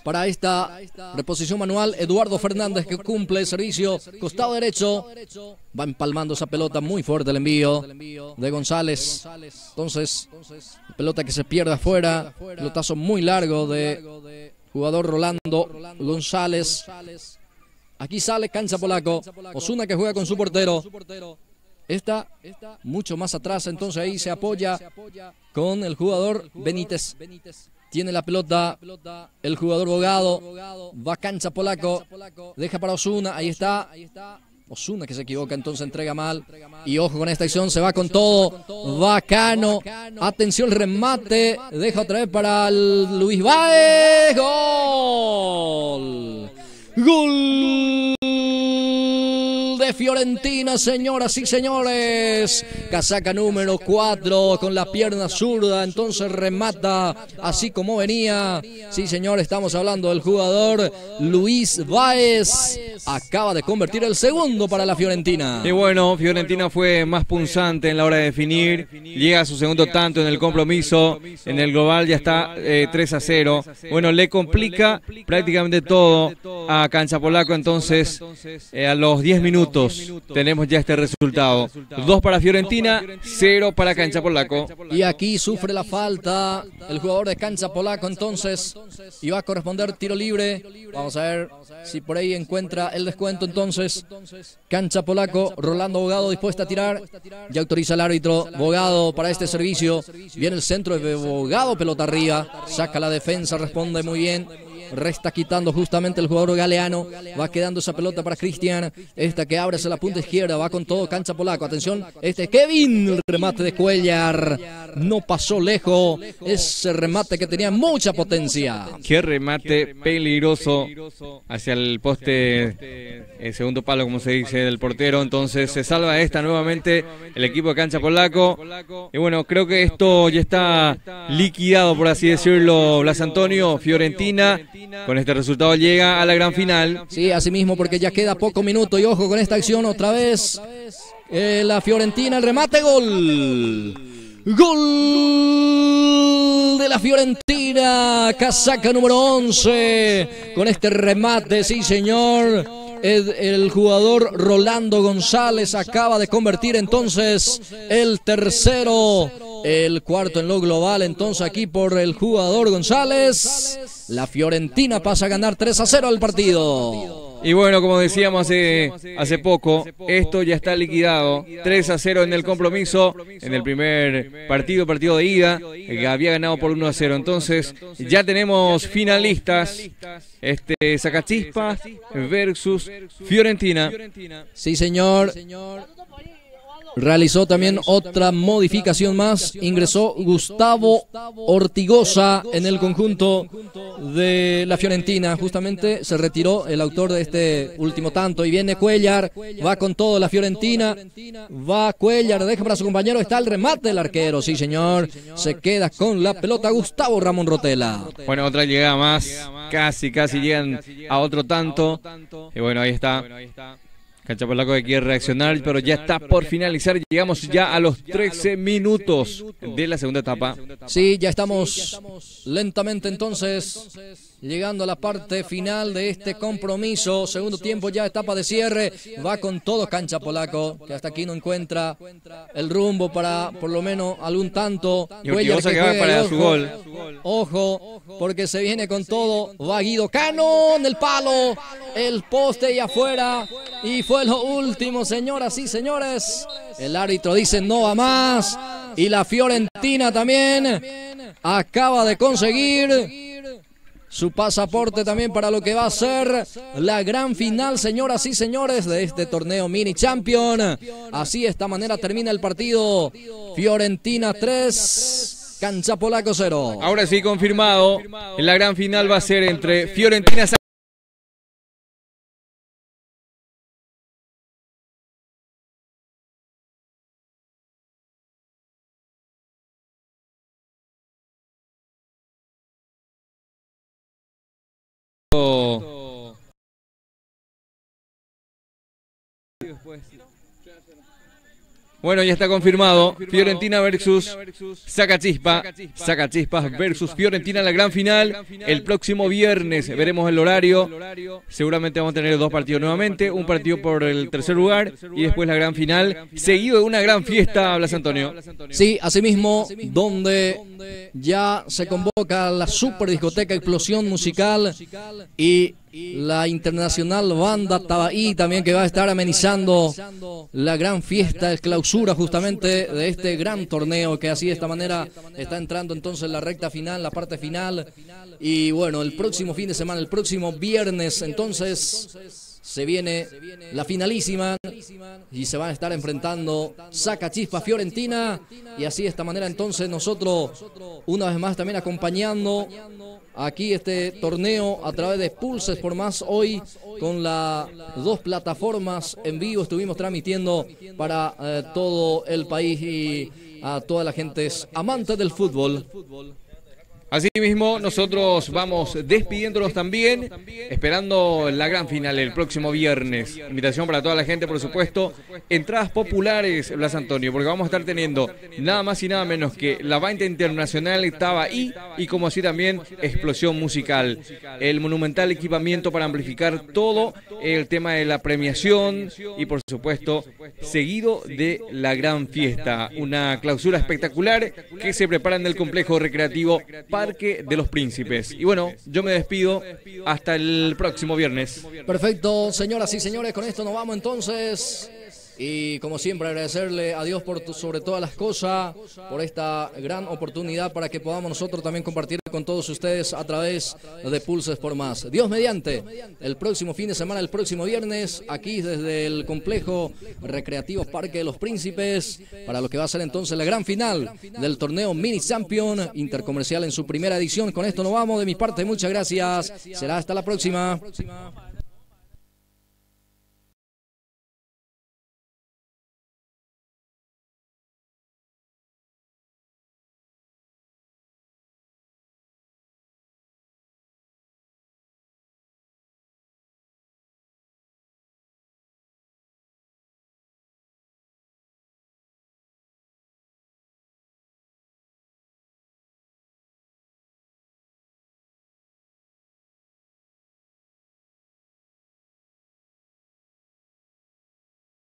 para esta reposición manual. Eduardo Fernández que cumple el servicio, costado derecho. Va empalmando esa pelota, muy fuerte el envío de González. Entonces, pelota que se pierde afuera. Pelotazo muy largo de jugador Rolando González. Aquí sale Cancha Polaco. Osuna que juega con su portero. Esta mucho más atrás, entonces ahí se apoya con el jugador Benítez. Tiene la pelota el jugador Bogado. Va Cancha Polaco. Deja para Osuna. Ahí está. Osuna que se equivoca, entonces entrega mal. Y ojo con esta acción, se va con todo. Va Cano. Atención, remate. Deja otra vez para Luis Báez. ¡Gol! ¡Gol de Fiorentina, señoras y señores! Casaca número 4 con la pierna zurda, entonces remata así como venía. Sí, señor, estamos hablando del jugador Luis Báez. Acaba de convertir el segundo para la Fiorentina. Y bueno, Fiorentina fue más punzante en la hora de definir. Llega a su segundo tanto en el compromiso. En el global ya está 3-0. Bueno, le complica prácticamente todo a Cancha Polaco. Entonces, a los 10 minutos tenemos ya este resultado. 2 para Fiorentina, 0 para Cancha Polaco. Y aquí sufre la falta el jugador de Cancha Polaco, entonces, y va a corresponder tiro libre. Vamos a ver si por ahí encuentra el descuento. Entonces, Cancha Polaco, Rolando Bogado dispuesta a tirar. Ya autoriza el árbitro Bogado para este servicio. Viene el centro de Bogado, pelota arriba. Saca la defensa, responde muy bien. Resta quitando justamente el jugador Galeano. Va quedando esa pelota para Cristian. Esta que abre hacia la punta izquierda. Va con todo Cancha Polaco. Atención, este Kevin. El remate de Cuellar. No pasó lejos. Ese remate que tenía mucha potencia. Qué remate peligroso hacia el poste, el segundo palo, como se dice, del portero. Entonces se salva esta nuevamente el equipo de Cancha Polaco. Y bueno, creo que esto ya está liquidado, por así decirlo, Blas Antonio. Fiorentina con este resultado llega a la gran final. Sí, así mismo, porque ya queda poco minuto. Y ojo con esta acción otra vez. La Fiorentina, el remate, gol. Gol de la Fiorentina. Casaca número 11. Con este remate, sí señor. El jugador Rolando González acaba de convertir entonces el tercero. El cuarto en lo global, entonces aquí por el jugador González. La Fiorentina pasa a ganar 3-0 el partido. Y bueno, como decíamos hace poco, esto ya está liquidado. 3-0 en el compromiso, en el primer partido de ida, que había ganado por 1-0. Entonces, ya tenemos finalistas. Sacachispas versus Fiorentina. Sí, señor. Realizó también otra modificación más. Ingresó Gustavo Ortigosa en el conjunto de la Fiorentina. Justamente se retiró el autor de este último tanto. Y viene Cuellar. Va con todo la Fiorentina. Va Cuellar. Deja para su compañero. Está el remate del arquero. Sí, señor. Se queda con la pelota Gustavo Ramón Rotela. Bueno, otra llegada más. Casi llegan a otro tanto. Y bueno, ahí está. Cancha Polaco que quiere reaccionar, pero ya está por finalizar. Llegamos ya a los 13 minutos de la segunda etapa. Sí, ya estamos lentamente entonces llegando a la parte final de este compromiso. Segundo tiempo, ya etapa de cierre. Va con todo Cancha Polaco, que hasta aquí no encuentra el rumbo para por lo menos algún tanto. Cuellar que va para su gol. Ojo, porque se viene con todo. Va Guido Cano en el palo. El poste y afuera. Y fue lo último, señoras y señores. El árbitro dice no va más. Y la Fiorentina también acaba de conseguir su pasaporte también para lo que va a ser la gran final, señoras y señores, de este torneo Mini Champion. Así, de esta manera termina el partido. Fiorentina 3, Cancha Polaco 0. Ahora sí, confirmado. La gran final va a ser entre Fiorentina y Bueno, ya está confirmado. Fiorentina versus Sacachispas. Sacachispas versus Fiorentina en la gran final. El próximo viernes veremos el horario. Seguramente vamos a tener dos partidos nuevamente. Un partido por el tercer lugar y después la gran final. Seguido de una gran fiesta, Blas Antonio. Sí, asimismo, donde ya se convoca la super discoteca Explosión Musical y la internacional banda Tabaí también, que va a estar amenizando la gran fiesta de clausura justamente de este gran torneo, que así de esta manera está entrando entonces la recta final, la parte final. Y bueno, el próximo fin de semana, el próximo viernes entonces se viene la finalísima y se van a estar enfrentando Sacachispas Fiorentina. Y así de esta manera entonces nosotros una vez más también acompañando aquí este torneo a través de Pulses por Más. Hoy con las dos plataformas en vivo estuvimos transmitiendo para todo el país y a toda la gente amante del fútbol. Asimismo, nosotros vamos despidiéndonos también, esperando la gran final el próximo viernes. Invitación para toda la gente, por supuesto. Entradas populares, Blas Antonio, porque vamos a estar teniendo nada más y nada menos que la banda internacional Tabaí y como así también Explosión Musical. El monumental equipamiento para amplificar todo el tema de la premiación y, por supuesto, seguido de la gran fiesta. Una clausura espectacular que se prepara en el complejo recreativo Parque de los Príncipes. Y bueno, yo me despido hasta el próximo viernes. Perfecto, señoras y señores, con esto nos vamos entonces. Y como siempre agradecerle a Dios por sobre todas las cosas, por esta gran oportunidad para que podamos nosotros también compartir con todos ustedes a través de Pulses por Más. Dios mediante, el próximo fin de semana, el próximo viernes, aquí desde el complejo recreativo Parque de los Príncipes, para lo que va a ser entonces la gran final del torneo Mini Champion Intercomercial en su primera edición. Con esto nos vamos, de mi parte muchas gracias, será hasta la próxima.